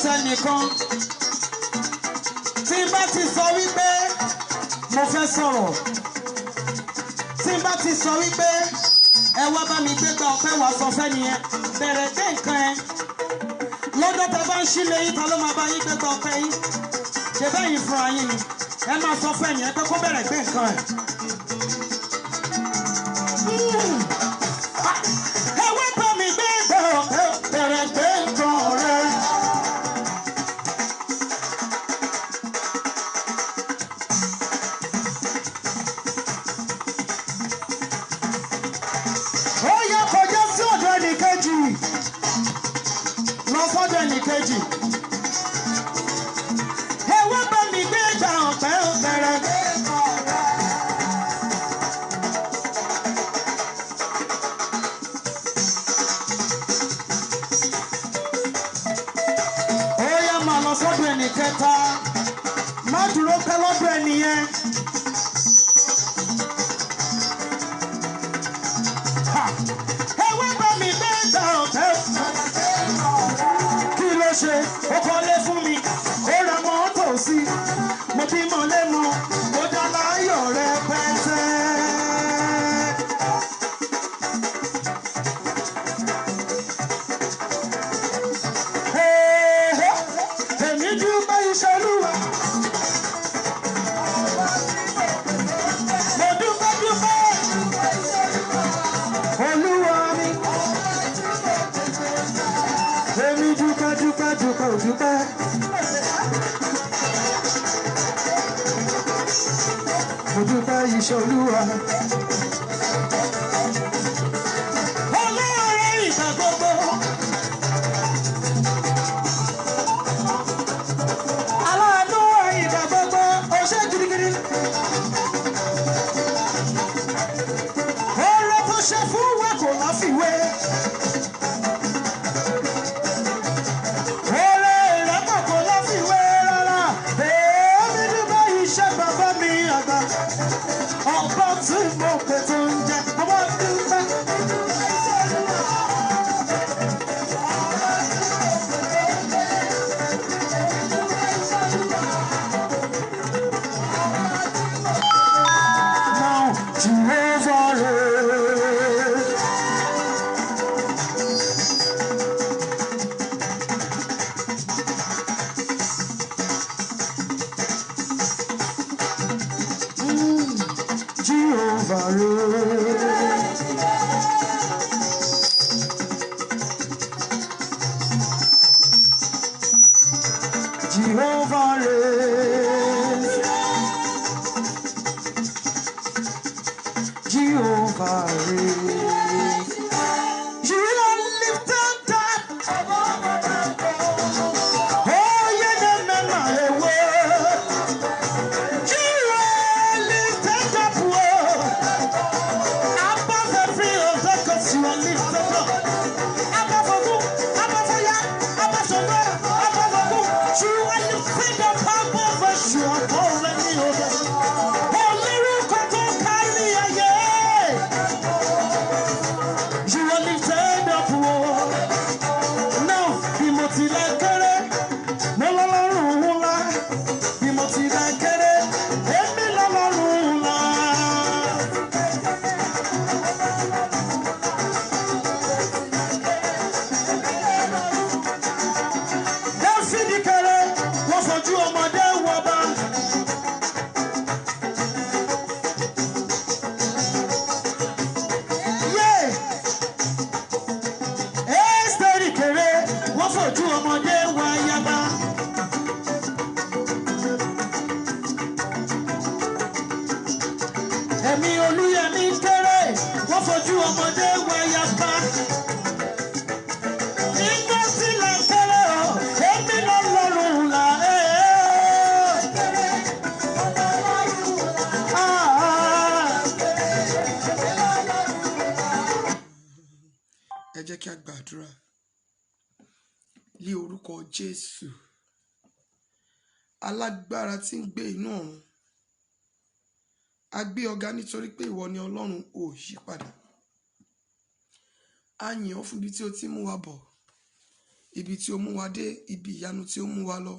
sẹ́nìkan tí bá ti sọ wípé mo fẹ́ sọ̀rọ̀ tí bá ti sọ wípé ẹ wá bá mi gbégbá ọpẹ́ wàá sọ fẹ́ nìyẹn bẹ̀rẹ̀ dé nǹkan ẹ lọ́dọ̀ tẹ bá ń ṣílẹ̀ yín ta ló máa bá yín gbégbá ọpẹ́ yín ṣe bẹ́yìn fúnra yín ni ẹ máa sọ fẹ́ nìyẹn pé kó bẹ̀rẹ̀ gbé nǹkan ẹ. ẹ wá bá mi gbégbá ọpẹ́ bẹ̀rẹ̀ gbé nǹkan rẹ. ó yẹ kọjá sí ọ̀dọ̀ ẹnìkejì lọ sọ́dọ̀ ẹnìkejì ẹ wá bá mi gbé ìgbà ọ̀pẹ́ òbẹ̀rẹ̀. ó yẹ máa lọ sọ́dọ̀ ẹnìkẹta má dúró pẹ́ lọ́dọ̀ ẹnìyẹn. ẹ wá bá mi gbé ìgbà ọ̀pẹ́ kí ló ṣe ó kọ́lé fún mi ó ra mọ́tò sí mo bímọ lẹ́nu ó dá láyọ̀ rẹpẹtẹ. èmi dúpẹ́ iṣẹ́ Olúwa mo dúpẹ́ Olúwa mi èmi dúpẹ́ òdúpẹ́. Mo dúpẹ́ iṣẹ́ Olúwa. Olóore ìgbà gbogbo. Aláàánú ìgbà gbogbo. Ó ṣe gidigidi. Oore tó ṣe fún wa kò láfiwé. Oore ìrẹ́pọ̀ kò láfiwé rárá. Èmi dúpẹ́ iṣẹ́ bàbá mi àgbà. Ọba tí mo pè tó ń jẹ ọba dúpẹ́. Now Jehovah reigns. Jehovah reigns. Jehovah reigns. Jehovah reigns. You are lifted up. Oh, yeah, no, way. You are lifted up. Above every other, 'cause you are lifted up. Above who? Above ya? Above somewhere? Above who? You are lifted up above us. You are calling me over. Only you can carry a yeah. You are lifted up. Now, be motivated. No, be motivated. Emi la. Dáfídì kéré, wọ́n fojú ọmọdé wọ bá. Ẹ́sítérì kéré, wọ́n fojú ọmọdé wọ ayaba. Ẹ̀mí Olúyẹmí kéré, wọ́n fojú ọmọdé wọ ayaba. Nígbà tí lè kéré o, èmi lọ lọ́rùn là ẹ jẹ́ kí a gbàdúrà ní orúkọ Jésù alágbára tí ń gbé inú ọ̀run. A gbé ọ̀gá nítorí pé ìwọ ni Ọlọ́run ò yí padà. A yìn ọ́ fún ibi tí o ti mú wa bọ̀. ibi tí ó mú wa dé, ibi ìyanu tí ó mú wa lọ.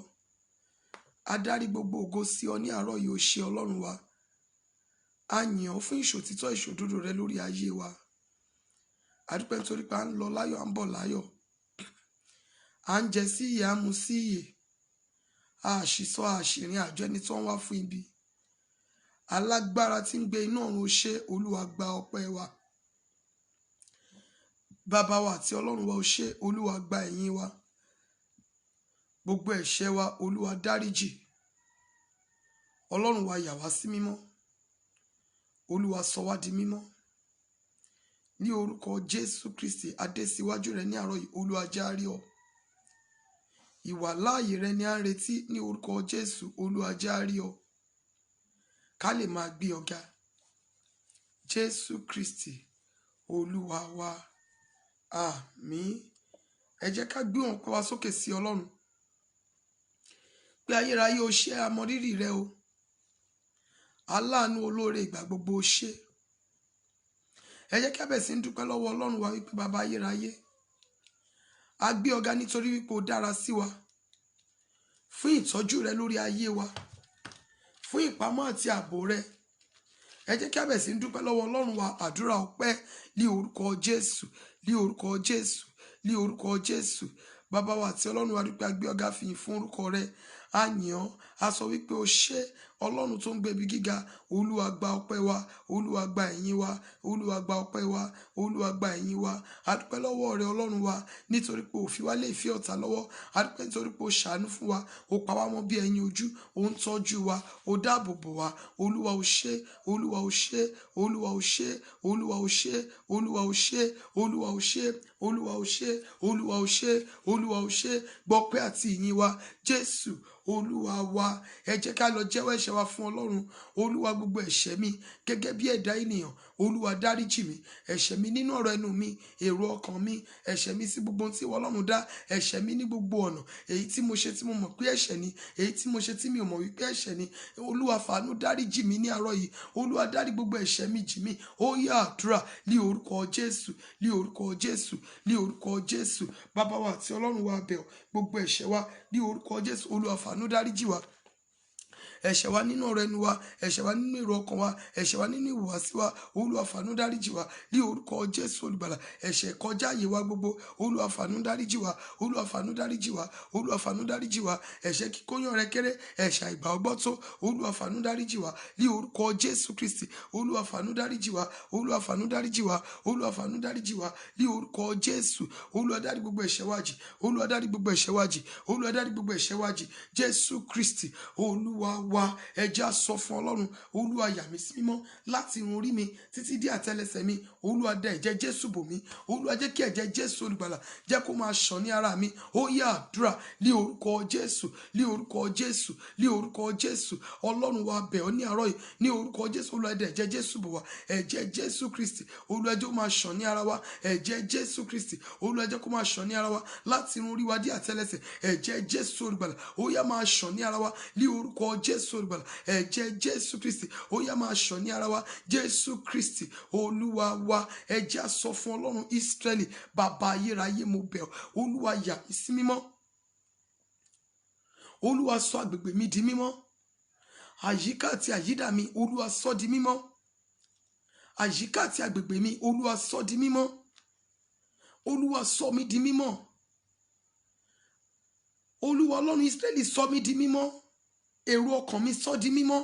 Adarí gbogbo ògo sí ọ ní àárọ̀ yìí, ó ṣe Ọlọ́run wa. A yìn ọ́ fún ìṣòtítọ́ ìṣòdodo rẹ lórí ayé wa. A dúpẹ́ nítorí pé à ń lọ láyọ̀, à ń bọ̀ láyọ̀. À ń jẹ sí ìyè, à ń mu sí ìyè. Àṣìsọ àṣìrìn àjọ ẹni tó ń wá fún ibi. Alágbára tí ń gbé inú ọ̀run, ó ṣe Olúwa gba ọpẹ́ wa. Bàbá wa àti Ọlọ́run wa, ó ṣe Olúwa gba ẹ̀yìn wa. Gbogbo ẹ̀ṣẹ̀ wa Olúwa dáríjì. Ọlọ́run wa yà wá sí mímọ́. Olúwa sọ wá di mímọ́. Ní orúkọ Jésù Kristi, adé síwájú rẹ ní àárọ̀ yìí, Olúwa jẹ́ á rí ọ. Ìwà láàyè rẹ ni à ń retí ní orúkọ Jésù, Olúwa jẹ́ á rí ọ. Ká lè máa gbé ọ ga. Jésù Kristi, Olúwa wa. Àmín. Ẹ jẹ́ ká gbé ọpẹ́ wa sókè sí Ọlọ́run. Pé ayérayé, ó ṣe àmọrírì rẹ o. Aláàánú olóore ìgbà gbogbo, ó ṣe. Ẹ jẹ́ ká bẹ̀rẹ̀ sí ń dúpẹ́ lọ́wọ́ Ọlọ́run wa wípé bàbá ayérayé, a gbé ọ ga nítorí wípé ó dára sí wa. Fún ìtọ́jú rẹ lórí ayé wa. Fún ìpamọ́ àti ààbò rẹ. Ẹ jẹ́ ká bẹ̀rẹ̀ sí ń dúpẹ́ lọ́wọ́ Ọlọ́run wa. Àdúrà ọpẹ́ ní orúkọ Jésù, ní orúkọ Jésù, ní orúkọ Jésù. Bàbá wa àti Ọlọ́run wa, dúpẹ́, a gbé ọ ga, fìyìn fún orúkọ rẹ. A yìn ọ́, a sọ wípé ó ṣe Ọlọ́run tó ń gbé ibi gíga. Olúwa gba ọpẹ́ wa, Olúwa gba ẹ̀yìn wa, Olúwa gba ọpẹ́ wa, Olúwa gba ẹ̀yìn wa. A dúpẹ́ lọ́wọ́ rẹ Ọlọ́run wa, nítorí pé ó fi wá lé ìfẹ́ ọ̀tá lọ́wọ́. A dúpẹ́ nítorí pé ó ṣàánú fún wa, ó pa wá mọ́ bí ẹyin ojú, ó ń tọ́jú wa, ó dáàbò bò wá. Olúwa ó ṣe, Olúwa ó ṣe, Olúwa ó ṣe, Olúwa ó ṣe, Olúwa ó ṣe, Olúwa ó ṣe, Olúwa ó ṣe, Olúwa ó ṣe, Olúwa ó ṣe. Gbọpẹ́ àti ìyìn wa, Jésù Olúwa wa. Ẹ jẹ́ ká lọ jẹ́wọ́ ẹ̀ṣẹ̀ wa fún Ọlọ́run. Olúwa, gbogbo ẹ̀ṣẹ̀ mi gẹ́gẹ́ bí ẹ̀dá ènìyàn, Olúwa dáríjì mi. Ẹ̀ṣẹ̀ mi nínú ọ̀rọ̀ ẹnu mi, èrò ọkàn mi, ẹ̀ṣẹ̀ mi sí gbogbo ohun tí ìwọ Ọlọ́run dá, ẹ̀ṣẹ̀ mi ní gbogbo ọ̀nà, èyí tí mo ṣe tí mo mọ̀ pé ẹ̀ṣẹ̀ ni, èyí tí mo ṣe tí mi ò mọ̀ wípé ẹ̀ṣẹ̀ ni. Olúwa fàánú dáríjì mi ní àárọ̀ yìí. Olúwa dárí gbogbo ẹ̀ṣẹ̀ mi jì mí. Ó yá àdúrà ní orúkọ Jésù, ní orúkọ Jésù, ní orúkọ Jésù. Bàbá wa àti Ọlọ́run wa, bẹ̀ ọ́, gbogbo ẹ̀ṣẹ̀ wa ní orúkọ Jésù. Olúwa fàánú dáríjì wa. Ẹ̀ṣẹ̀ wa nínú ọ̀rọ̀ ẹnu wa, ẹ̀ṣẹ̀ wa nínú èrò ọkàn wa, ẹ̀ṣẹ̀ wa nínú ìhùwàsí wa, Olúwa fàánú dáríjì wa ní orúkọ Jésù olùgbàlà. Ẹ̀ṣẹ̀ kọjá àyè wa gbogbo, Olúwa fàánú dáríjì wa, Olúwa fàánú dáríjì wa, Olúwa fàánú dáríjì wa. Ẹ̀ṣẹ̀ kíkóyàn rẹ kéré, ẹ̀ṣẹ̀ àìgbà ọgbọ́ tó, Olúwa fàánú dáríjì wa ní orúkọ Jésù Kristi. Olúwa fàánú dáríjì wa, Olúwa fàánú dáríjì wa, Olúwa fàánú dáríjì wa ní orúkọ Jésù. Olúwa dárí gbogbo ẹ̀ṣẹ̀ wa jì, Olúwa dárí gbogbo ẹ̀ṣẹ̀ wa jì, Olúwa dárí gbogbo ẹ̀ṣẹ̀ wa jì. Jésù Kristi Olúwa wa. Ẹ jẹ́ á sọ fún Ọlọ́run. Olúwa yà mí sí mímọ́ láti irun orí mi títí dé àtẹ́lẹsẹ̀ mi. Olúwa dà ẹ̀jẹ̀ Jésù bò mí. Olúwa jẹ́ kí ẹ̀jẹ̀ Jésù olùgbàlà jẹ́ kó máa ṣàn ní ara mi. Ó yá àdúrà ní orúkọ Jésù, ní orúkọ Jésù, ní orúkọ Jésù. Ọlọ́run wa, bẹ̀ ọ́ ní àárọ̀ yìí, ní orúkọ Jésù. Olúwa dà ẹ̀jẹ̀ Jésù bò wá. Ẹ̀jẹ̀ Jésù Kristi, Olúwa jẹ́ kó máa ṣàn ní ara wa. Ẹ̀jẹ̀ Jésù Kristi, Olúwa jẹ́ kó máa ṣàn ní ara wa láti irun orí wa dé àtẹ́lẹsẹ̀. Ẹ̀jẹ̀ Jésù olùgbàlà ó yá máa ṣàn ní ara wa ní orúkọ Jésù olùgbàlà. Ẹ̀jẹ̀ Jésù Kristi ó yá máa ṣàn ní ara wa. Jésù Kristi Olúwa wa. Ẹ jẹ́ á sọ fún Ọlọ́run Ísírẹ́lì. Bàbá ayérayé, mo bẹ̀ ọ́. Olúwa yà mí sí mímọ́. Olúwa sọ agbègbè mi di mímọ́. Àyíká àti àyídà mi, Olúwa sọ di mímọ́. Àyíká àti agbègbè mi, Olúwa sọ di mímọ́. Olúwa sọ mi di mímọ́. Olúwa Ọlọ́run Ísírẹ́lì sọ mi di mímọ́. Èrò ọkàn mi sọ di mímọ́.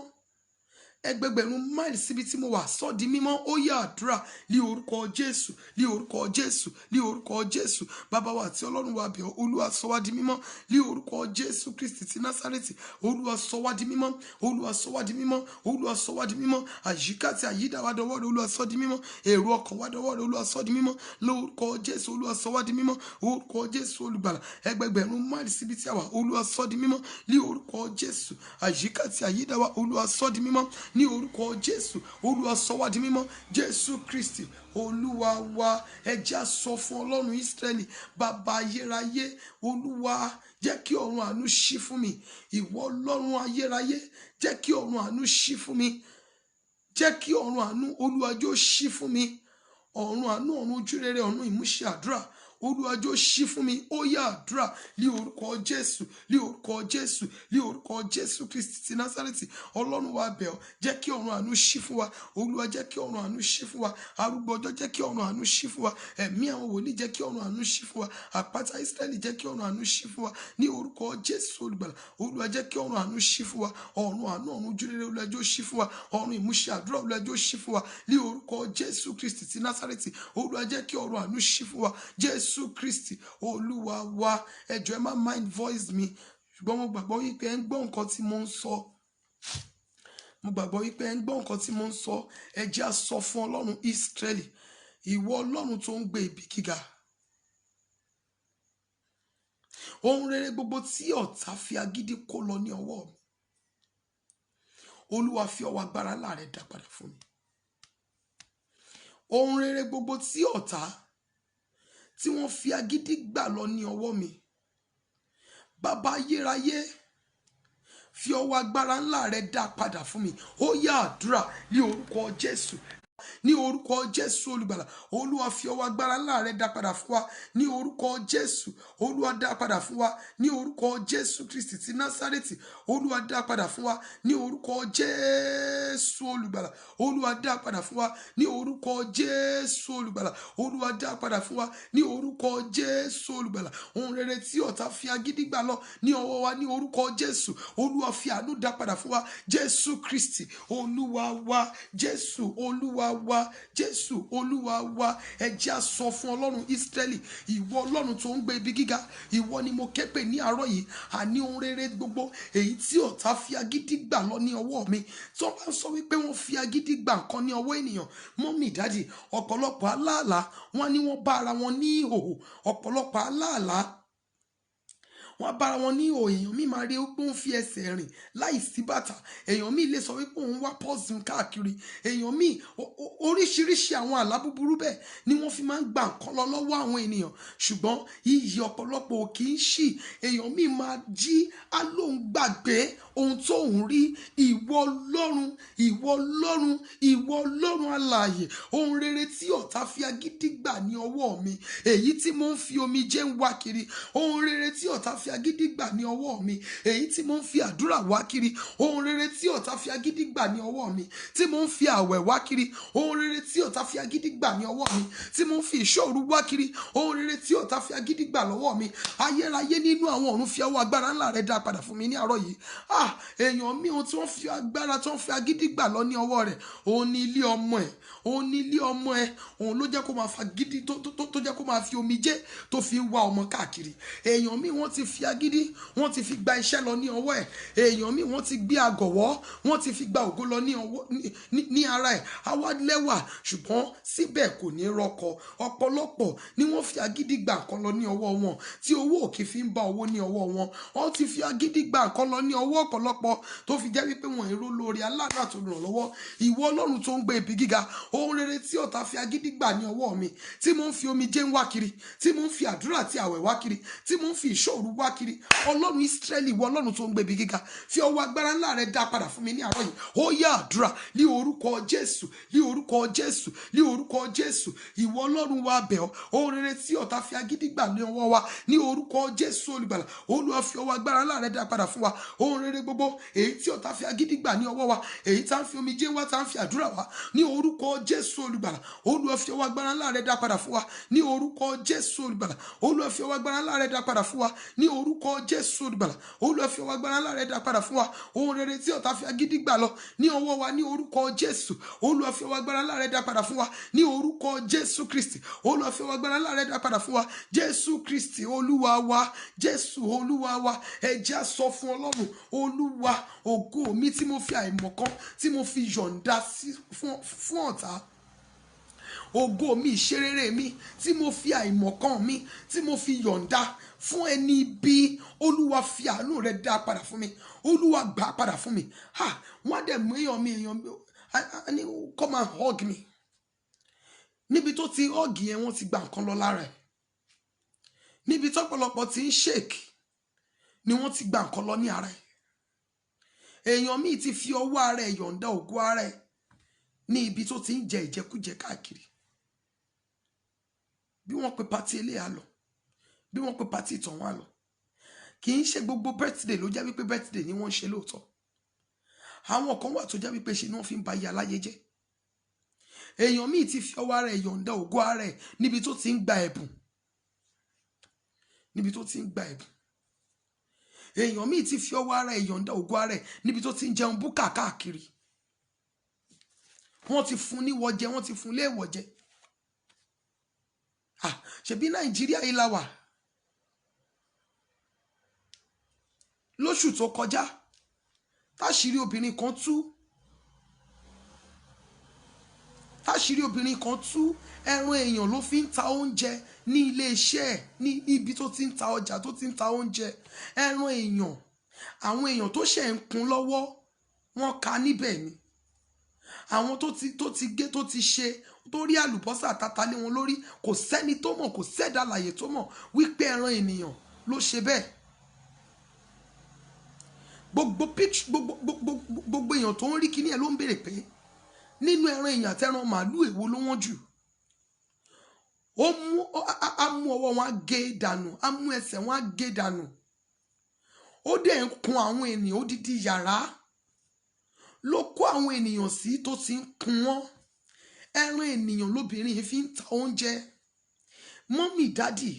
Ẹgbẹgbẹ̀rún máìlì síbi tí mo wà sọ di mímọ́. Ó yá àdúrà ní orúkọ Jésù, ní orúkọ Jésù, ní orúkọ Jésù. Bàbá wa àti Ọlọ́run wa, bẹ̀ ọ́. Olúwa sọ wá di mímọ́ ní orúkọ Jésù Kristi ti Násárẹ́tì. Olúwa sọ wá di mímọ́. Olúwa sọ wá di mímọ́. Olúwa sọ wá di mímọ́. Àyíká àti àyídà wa dọwọ́ rẹ̀, Olúwa sọ di mímọ́. Èrò ọkàn wa dọwọ́ rẹ̀, Olúwa sọ di mímọ́. Lórúkọ Jésù, Olúwa sọ wá di mímọ́. Orúkọ Jésù olùgbàlà. Ẹgbẹgbẹ̀rún máìlì síbi tí a wà, Olúwa sọ di mímọ́ ní orúkọ Jésù. Àyíká àti àyídà wa, Olúwa sọ di mímọ́ ní orúkọ Jésù. Olúwa sọ wá di mímọ́. Jésù Kristi Olúwa wa. Ẹ jẹ́ á sọ fún Ọlọ́run Ísírẹ́lì. Bàbá ayérayé, Olúwa jẹ́ kí ọ̀run àánú ṣí fún mi. Ìwọ Ọlọ́run ayérayé, jẹ́ kí ọ̀run àánú ṣí fún mi. Jẹ́ kí ọ̀run àánú, Olúwa jọ̀ọ́ ṣí fún mi. Ọ̀run àánú, ọ̀run ojúrere, ọ̀run ìmúṣẹ àdúrà. Olúwa jọ̀ọ́ ṣí fún mi. Ó yá àdúrà ní orúkọ Jésù, ní orúkọ Jésù, ní orúkọ Jésù Kristi ti Násárẹ́tì. Ọlọ́run wa bẹ̀ ọ́, jẹ́ kí ọ̀run àánú ṣí fún wa. Olúwa jẹ́ kí ọ̀run àánú ṣí fún wa. Arúgbó ọjọ́ jẹ́ kí ọ̀run àánú ṣí fún wa. Ẹ̀mí àwọn wòlíì jẹ́ kí ọ̀run àánú ṣí fún wa. Àpáta Ísírẹ́lì jẹ́ kí ọ̀run àánú ṣí fún wa. Ní orúkọ Jésù olùgbàlà. Olúwa jẹ́ kí ọ̀run àánú ṣí fún wa. Ọ̀run àánú, ọ̀run ojúrere Olúwa jọ̀ọ́ ṣí fún wa. Ọ̀run ìmúṣẹ àdúrà Olúwa jọ̀ọ́ ṣí fún wa. Ní orúkọ Jésù Kristi ti Násárẹ́tì. Olúwa jẹ́ kí ọ̀run àánú ṣí fún wa. Jésù Kristi Olúwa wa. Ẹ jọ̀ọ́ ẹ má mind voice mi, ṣùgbọ́n mo gbàgbọ́ wípé ẹ ń gbọ́ nǹkan tí mo ń sọ. Mo gbàgbọ́ wípé ẹ ń gbọ́ nǹkan tí mo ń sọ. Ẹ jẹ́ á sọ fún Ọlọ́run Ísírẹ́lì, ìwọ Ọlọ́run tó ń gbé ibi gíga. Ohun rere gbogbo tí ọ̀tá fi agídí kó lọ ní ọwọ́ mi, Olúwa fi ọwọ́ agbára ńlá rẹ̀ dá padà fún mi. Ohun rere gbogbo tí ọ̀tá tí wọ́n fi agídí gbà lọ ní ọwọ́ mi, Bàbá ayérayé, fi ọwọ́ agbára ńlá rẹ̀ dá padà fún mi. Ó yá àdúrà ní orúkọ Jésù. Ní orúkọ Jésù olùgbàlà. Olúwa fi ọwọ́ agbára ńlá rẹ̀ dá padà fún wa. Ní orúkọ Jésù. Olúwa dá padà fún wa. Ní orúkọ Jésù Kristi ti Násárẹ́tì. Olúwa dá padà fún wa. Ní orúkọ Jésù olùgbàlà. Olúwa dá padà fún wa. Ní orúkọ Jésù olùgbàlà. Olúwa dá padà fún wa. Ní orúkọ Jésù olùgbàlà. Ohun rere tí ọ̀tá fi agídí gbà lọ ní ọwọ́ wa, ní orúkọ Jésù. Olúwa fi àánú dá padà fún wa. Jésù Kristi Olúwa wa. Jésù Olúwa wa. Jésù Olúwa wa. Ẹ jẹ́ á sọ fún Ọlọ́run Ísírẹ́lì, ìwọ Ọlọ́run tó ń gbé ibi gíga, ìwọ ni mo ké pè ní àárọ̀ yìí. Àní ohun rere gbogbo èyí tí ọ̀tá fi agídí gbà lọ ní ọwọ́ mi. Tí wọ́n bá ń sọ wípé wọ́n fi agídí gbà nǹkan ní ọwọ́ ènìyàn, mọ́mì dádì, ọ̀pọ̀lọpọ̀ aláàlá wọ́n ní wọ́n bá ara wọn ní ìhòòhò. Ọ̀pọ̀lọpọ̀ aláàlá wọ́n bára wọn ní ìhòòhò. Èèyàn mi máa rí pé ó ń fi ẹsẹ̀ rìn láìsí bàtà. Èèyàn mi lè sọ wípé òun wá pọ́sùn káàkiri. Èèyàn mi oríṣiríṣi àwọn àlá búburú bẹ́ẹ̀ ni wọ́n fi máa ń gba nǹkan lọ lọ́wọ́ àwọn ènìyàn. Ṣùgbọ́n iyì ọ̀pọ̀lọpọ̀ ò kì í ṣì. Èèyàn mi máa jí á lóun gbàgbé ohun tó ń rí. Ìwọ Ọlọ́run, ìwọ Ọlọ́run, ìwọ Ọlọ́run alààyè. Ohun rere tí ọ̀tá fi agídí gbà ní ọwọ́ mi, èyí tí mo ń fi omijé ń wá kiri. Ohun rere tí ọ̀tá fi agídí gbà ní ọwọ́ mi, èyí tí mo ń fi àdúrà wá kiri. Ohun rere tí ọ̀tá fi agídí gbà ní ọwọ́ mi, tí mo ń fi àwẹ̀ wá kiri. Ohun rere tí ọ̀tá fi agídí gbà ní ọwọ́ mi, tí mo ń fi ìṣòro wá kiri. Ohun rere tí ọ̀tá fi agídí gbà lọ́wọ́ mi, ayérayé nínú àwọn ọ̀run fi ọwọ́ agbára ńlá rẹ̀ dá padà fún mi ní àárọ̀ yìí. Èèyàn mi ohun tí wọ́n fi agbára tí wọ́n fi agídí gbà lọ ní ọwọ́ rẹ̀, òun ni ilé ọmọ ẹ̀. Òun ni ilé ọmọ ẹ̀. Òun ló jẹ́ kó máa fa gidi tó jẹ́ kó máa fi omijé tó fi ń wá ọmọ káàkiri. Èèyàn mi wọ́n ti fi agídí, wọ́n ti fi gba iṣẹ́ lọ ní ọwọ́ ẹ̀. Èèyàn mi wọ́n ti gbé àgọ̀wọ́, wọ́n ti fi gba ògo lọ ní ara ẹ̀. Àwa lẹ́wà ṣùgbọ́n síbẹ̀ kò ní rọ́kọ. Ọ̀pọ̀lọpọ̀ ni wọ́n fi agídí gba nǹkan lọ ní ọwọ́ wọn, tí owó òkè fi ń bá owó ní ọwọ́ wọn. Wọ́n ti fi agídí gba nǹkan lọ ní ọwọ́ ọ̀pọ̀lọpọ̀ tó fi jẹ́ wípé wọn èrò lórí aláàánú àti olùrànlọ́wọ́. Ìwọ Ọlọ́run tó ń gbé ibi gíga, ohun rere tí ọ̀tá fi agídí gbà ní ọwọ́ mi, tí mo ń fi omijé ń wá kiri, tí mo ń fi àdúrà àti àwẹ̀ wá kiri, tí mo ń fi ìṣòro wá kiri. Ọlọ́run Ísírẹ́lì, ìwọ Ọlọ́run tó ń gbé ibi gíga, fi ọwọ́ agbára ńlá rẹ̀ dá padà fún mi ní àárọ̀ yìí. Ó yá àdúrà ní orúkọ Jésù, ní orúkọ Jésù, ní orúkọ Jésù. Ìwọ Ọlọ́run wa bẹ̀ ọ́, ohun rere tí ọ̀tá fi agídí gbà ní ọwọ́ wa, ní orúkọ Jésù olùgbàlà. Olúwa fi ọwọ́ agbára ńlá rẹ̀ dá padà fún wa. Ohun rere gbogbo èyí tí ọ̀tá fi agídí gbà ní ọwọ́ wa, èyí tá ń fi omijé wá, tá ń fi àdúrà wá, ní orúkọ Jésù olùgbàlà. Olúwa fi ọwọ́ agbára ńlá rẹ̀ dá padà fún wa. Ní orúkọ Jésù olùgbàlà. Olúwa fi ọwọ́ agbára ńlá rẹ̀ dá padà fún wa. Ní orúkọ Jésù olùgbàlà. Olúwa fi ọwọ́ agbára ńlá rẹ̀ dá padà fún wa. Ohun rere tí ọ̀tá fi agídí gbà lọ ní ọwọ́ wa, ní orúkọ Jésù. Olúwa fi ọwọ́ agbára ńlá rẹ̀ dá padà fún wa. Ní orúkọ Jésù Kristi. Olúwa fi ọwọ́ agbára ńlá rẹ̀ dá padà fún wa. Jésù Kristi Olúwa wa. Jésù Olúwa wa. Ẹ jẹ́ á sọ fún Ọlọ́run, Olúwa, ògo mi tí mo fi àìmọ̀kan tí mo fi yọ̀ǹda fún ọ̀tá. Ògo mi, ìṣerere mi tí mo fi àìmọ̀kan mi tí mo fi yọ̀ǹda fún ẹni bí, Olúwa fi àánú rẹ̀ dá padà fún mi. Olúwa gbà padà fún mi. Wọ́n á dẹ̀ mú èèyàn mi ní come and hug me. Níbi tó ti hug yẹn wọ́n ti gba nǹkan lọ lára ẹ̀. Níbi tọ́pọ̀lọpọ̀ ti ń shake ni wọ́n ti gba nǹkan lọ ní ara ẹ̀. Èèyàn mi ti fi ọwọ́ ara ẹ̀ yọ̀ǹda ògo ara ẹ̀ ní ibi tó ti ń jẹ ìjẹkújẹ káàkiri. Bí wọ́n pe pati eléyà lọ, bí wọ́n pe pàtí ìtàn wọn lọ. Kì í ṣe gbogbo birthday ló jẹ́ wípé birthday ni wọ́n ń ṣe lóòótọ́. Àwọn kan wà tó jẹ́ wípé ṣe ni wọ́n fi ń ba ayé aláyé jẹ́. Èèyàn míì ti fi ọwọ́ ara ẹ̀ yọ̀ǹda ògo ara ẹ̀ níbi tó ti ń gba ẹ̀bùn. Níbi tó ti ń gba ẹ̀bùn. Èèyàn míì ti fi ọwọ́ ara ẹ̀ yọ̀ǹda ògo ara ẹ̀ níbi tó ti ń jẹun búkà káàkiri. Wọ́n ti fún ní wọ́jẹ, wọ́n ti fún léèwọ̀ jẹ. Ṣebí Nàìjíríà yìí la wà. Lóṣù tó kọjá, táṣìírí obìnrin kan tú. Táṣìírí obìnrin kan tú, ẹran èèyàn ló fi ń ta oúnjẹ ní ilé iṣẹ́ ẹ̀, ní ibi tó ti ń ta ọjà tó ti ń ta oúnjẹ. Ẹran èèyàn, àwọn èèyàn tó ṣẹ̀ ń kun lọ́wọ́, wọ́n ka níbẹ̀ ni. Àwọn tó ti gé tó ti ṣe tó rí àlùbọ́sà tata lé wọn lórí, kò sẹ́ni tó mọ̀, kò sẹ́dá láyé tó mọ̀ wípé ẹran ènìyàn ló ṣe bẹ́ẹ̀. Gbogbo èèyàn tó ń rí kíní ẹ̀ ló ń béèrè pé nínú ẹran èèyàn àti ẹran màálù èwo ló wọ́n jù. Á mú ọwọ́ wọn á gé dànù, á mú ẹsẹ̀ wọn á gé dànù. Ó dẹ̀ ń kun àwọn ènìyàn, odidi yàrá ló kó àwọn ènìyàn sí tó ti ń kun wọ́n. Ẹran ènìyàn lóbìnrin yìí fi ń ta oúnjẹ. Mọ́mì dádì,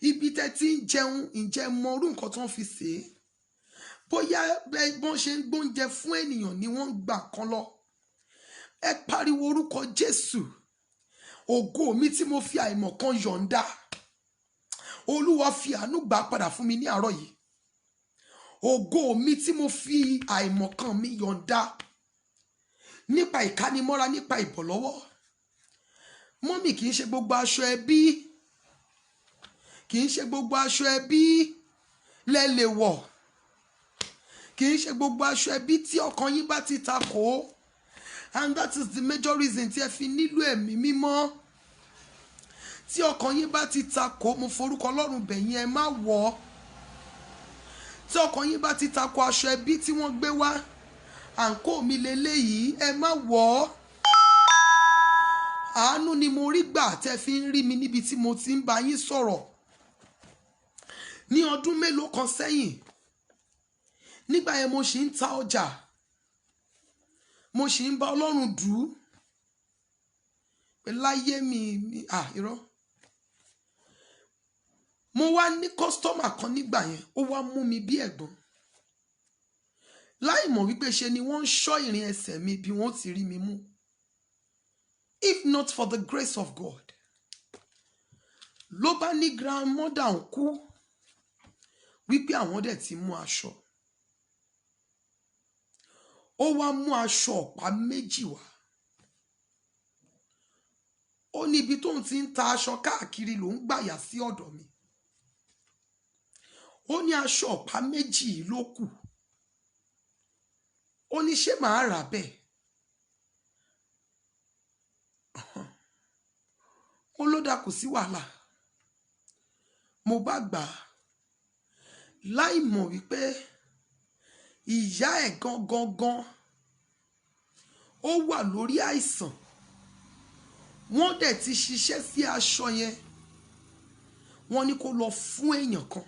ibi tẹ́ ti ń jẹun, ǹjẹ́ mọ orú nǹkan tó ń fi sè é? Bóyá bọ́n ṣe ń gbóúnjẹ fún ènìyàn ni wọ́n ń gbà kan lọ. Ẹ pariwo orúkọ Jésù. Ògo mi tí mo fi àìmọ̀kan yọ̀ǹda, Olúwa fi àánú gbà padà fún mi ní àárọ̀ yìí. Ògo mi tí mo fi àìmọ̀kan mi yọ̀ǹda nípa ìkánimọ́ra, nípa ìbọ̀lọ́wọ́. Mọ́mì, kì í ṣe gbogbo aṣọ ẹbí, kì í ṣe gbogbo aṣọ ẹbí lẹ lè wọ̀. Kì í ṣe gbogbo aṣọ ẹbí tí ọkàn yín bá ti takò. And that is the major reason tí ẹ fi nílò ẹ̀mí mímọ́. Tí ọkàn yín bá ti takò, mo forúkọ Ọlọ́run bẹ̀ yín, ẹ má wọ̀. Tí ọkàn yín bá ti takò aṣọ ẹbí tí wọ́n gbé wá, àǹkó mi leléyìí, ẹ má wọ̀. Àánú ni mo rí gbà tẹ́ fi ń rí mi níbi tí mo ti ń bá yín sọ̀rọ̀. Ní ọdún mélòó kan sẹ́yìn, nígbà yẹn mo ṣì ń ta ọjà, mo ṣì ń bá Ọlọ́run dù ú pé láyé mi irọ́. Mo wá ní kọ́sítọ́mà kan nígbà yẹn, ó wá mú mi bí ẹ̀gbọ́n. Láì mọ̀ wípé ṣe ni wọ́n ń ṣọ́ ìrìn ẹsẹ̀ mi bí wọ́n ti rí mi mú. If not for the grace of God. Ló bá ní grandmother ń kú wípé àwọn dẹ̀ ti mú aṣọ. Ó wá mú aṣọ ọ̀pá méjì wá. Ó ní ibi tó ń ti ń ta aṣọ káàkiri ló ń gbàyà sí ọ̀dọ̀ mi. Ó ní aṣọ ọ̀pá méjì ló kù. Ó ní ṣé màá rà bẹ́ẹ̀? Ó ló dà kò sí wàhálà. Mo bá gbà á láì mọ̀ wípé ìyá ẹ̀ gangan ó wà lórí àìsàn. Wọ́n dẹ̀ ti ṣiṣẹ́ sí aṣọ yẹn. Wọ́n ní kó lọ fún èèyàn kan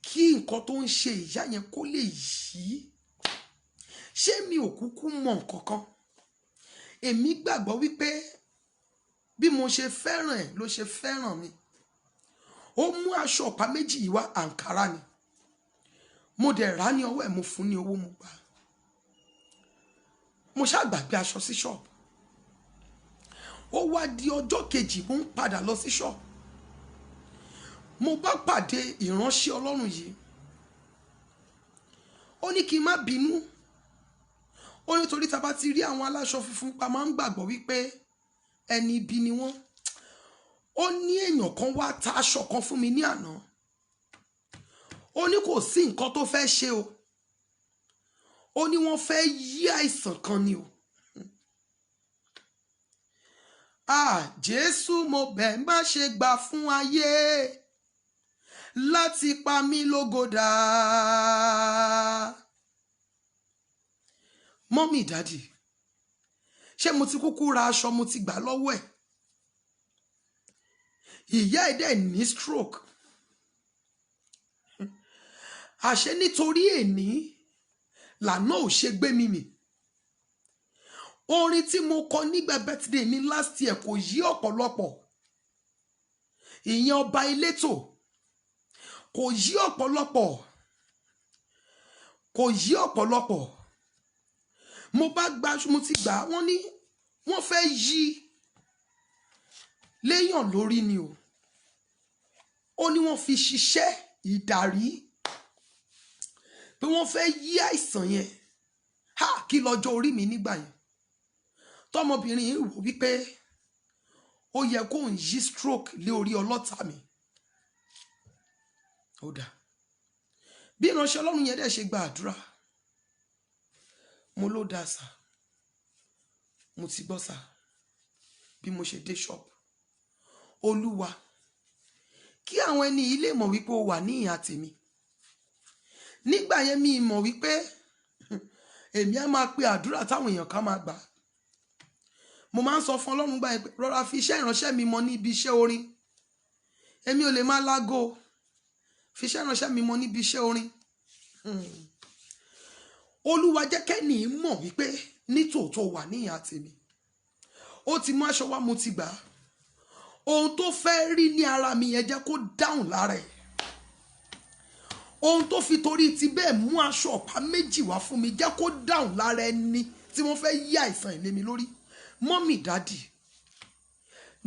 kí nǹkan tó ń ṣe ìyá yẹn kó lè yí. Ṣé mi ò kúkú mọ̀ nǹkan kan? Èmi gbàgbọ́ wípé bí mo ṣe fẹ́ràn ẹ̀ ló ṣe fẹ́ràn mi. Ó mú aṣọ ọ̀pá méjì yìí wá, àǹkárá ni. Mo dẹ̀ rà ní ọwọ́ ẹ̀, mo fún ní owó, mo gbà. Mo ṣàgbàgbé aṣọ sí ṣọ́ọ̀bù. Ó wá di ọjọ́ kejì, mo ń padà lọ sí ṣọ́ọ̀bù. Mo bá pàdé ìránṣẹ́ Ọlọ́run yìí. Ó ní kí n má bínú. Ó ní torí tá bá ti rí àwọn aláṣọ funfun pa máa ń gbàgbọ́ wípé ẹni ibi ni wọ́n. Ó ní èèyàn kan wá ta aṣọ kan fún mi ní àná. Ó ní kò sí nǹkan tó fẹ́ ṣe o. Ó ní wọ́n fẹ́ yí àìsàn kan ni o. Jésù mo bẹ̀ má ṣe gbà fún ayé láti pa mí lógodà. Mọ́mì dádì, ṣé mo ti kúkú ra aṣọ, mo ti gbà lọ́wọ́ ẹ̀? ìyá ẹ̀ dẹ̀ ní stroke. Àṣẹ nítorí èní lànà ò ṣe gbé mi mì. Orin tí mo kọ nígbà birthday mi last year kò yí ọ̀pọ̀lọpọ̀. Ìyẹn ọba elétò kò yí ọ̀pọ̀lọpọ̀. Kò yí ọ̀pọ̀lọpọ̀. Mo ti gbà wọ́n ní wọ́n fẹ́ yí léyàn lórí ni o. Ó ní wọ́n fi ṣiṣẹ́ ìdarí pé wọ́n fẹ́ yí àìsàn yẹn. Kí lọ́jọ́ orí mi nígbà yẹn. Tọmọbìnrin yìí wò wípé ó yẹ kó ń yí stroke lé orí ọlọ́ta mi. Ó dà. Bí ìránṣẹ́ Ọlọ́run yẹn dẹ̀ ṣe gba àdúrà. Mo ló dá sà. Mo ti gbọ́ sà. Bí mo ṣe dé ṣọ́ọ̀bù. Olúwa, kí àwọn ẹni yìí lè mọ̀ wípé ó wà ní ìhà tèmi. Nígbà yẹn mi mọ̀ wípé èmi á máa pe àdúrà táwọn èèyàn kan máa gbà. Mo máa ń sọ fún Ọlọ́run gbà yẹn pé rọra fi iṣẹ́ ìránṣẹ́ mi mọ níbi iṣẹ́ orin. Èmi ò lè máa lágo. Fi iṣẹ́ ìránṣẹ́ mi mọ níbi iṣẹ́ orin. Olúwa jẹ́ kẹ́ni mọ̀ wípé nítòótọ́ wà ní ìhà tèmi. Ó ti mú aṣọ wá, mo ti gbà. Ohun tó fẹ́ rí ní ara mi yẹn jẹ́ kó dáhùn lára ẹ̀. Ohun tó fi torí ti bẹ́ẹ̀ mú aṣọ ọ̀pá méjì wá fún mi jẹ́ kó dáhùn lára ẹni tí wọ́n fẹ́ yí àìsàn ìlé mi lórí. Mọ́mì dádì,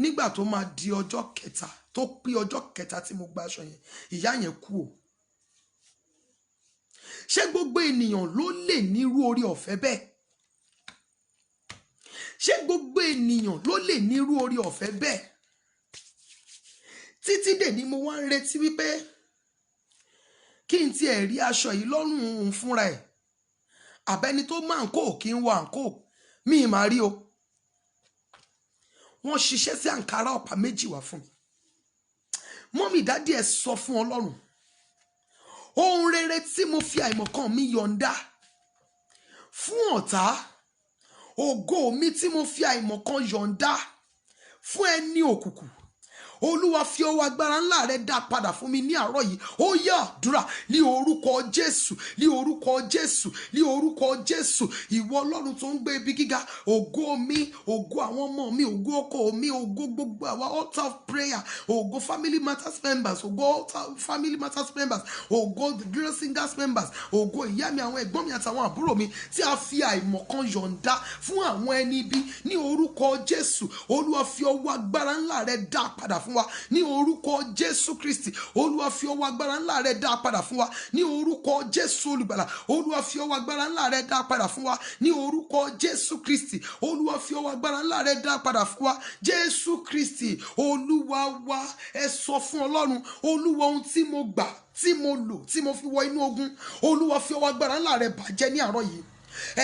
nígbà tó máa di ọjọ́ kẹta, tó pé ọjọ́ kẹta tí mo gba aṣọ yẹn, ìyá yẹn kú o. Ṣé gbogbo ènìyàn ló lè nírú orí ọ̀fẹ́ bẹ́ẹ̀? Ṣé gbogbo ènìyàn ló lè nírú orí ọ̀fẹ́ bẹ́ẹ̀? Títí dè ní mo wá ń retí wípé kí n tiẹ̀ rí aṣọ yìí lọ́rùn òun fúnra ẹ̀. Àbẹ́ni tó máa ń kó kí n wọ àǹkó mi ì máa rí o. Wọ́n ṣiṣẹ́ sí àǹkárá ọ̀pá méjì wá fún mi. Mọ́mì dádì ẹ̀ sọ fún Ọlọ́run. Ohun rere tí mo fi àìmọ̀kan mi yọ̀ǹda fún ọ̀tá. Ògo mi tí mo fi àìmọ̀kan yọ̀ǹda fún ẹni òkùnkùn. Olúwa fi ọwọ́ agbára ńlá rẹ̀ dá padà fún mi ní àárọ̀ yìí. Ó yá àdúrà ní orúkọ Jésù, ní orúkọ Jésù, ní orúkọ Jésù. Ìwọ Ọlọ́run tó ń gbé ibi gíga, ògo mi, ògo àwọn ọmọ mi, ògo ọkọ mi, ògo gbogbo àwa altar of prayer, ògo family matters members, ògo altar family matters members, ògo the Glorious Singers members, ògo ìyá mi, àwọn ẹ̀gbọ́n mi àtàwọn àbúrò mi tí a fi àìmọ̀kan yọ̀ǹda fún àwọn ẹni ibi ní orúkọ Jésù. Olúwa fi ọwọ́ agbára ńlá rẹ̀ dá padà fún wa ní orúkọ Jésù Kristi. Olúwa fi ọwọ́ agbára ńlá rẹ̀ dá padà fún wa ní orúkọ Jésù olùgbàlà. Olúwa fi ọwọ́ agbára ńlá rẹ̀ dá padà fún wa ní orúkọ Jésù Kristi. Olúwa fi ọwọ́ agbára ńlá rẹ̀ dá padà fún wa Jésù Kristi. Olúwa wa, ẹ sọ fún Ọlọ́run, Olúwa ohun tí mo gbà, tí mo lò, tí mo fi wọ inú ogun, Olúwa fi ọwọ́ agbára ńlá rẹ̀ bàjẹ́ ní àárọ̀ yìí.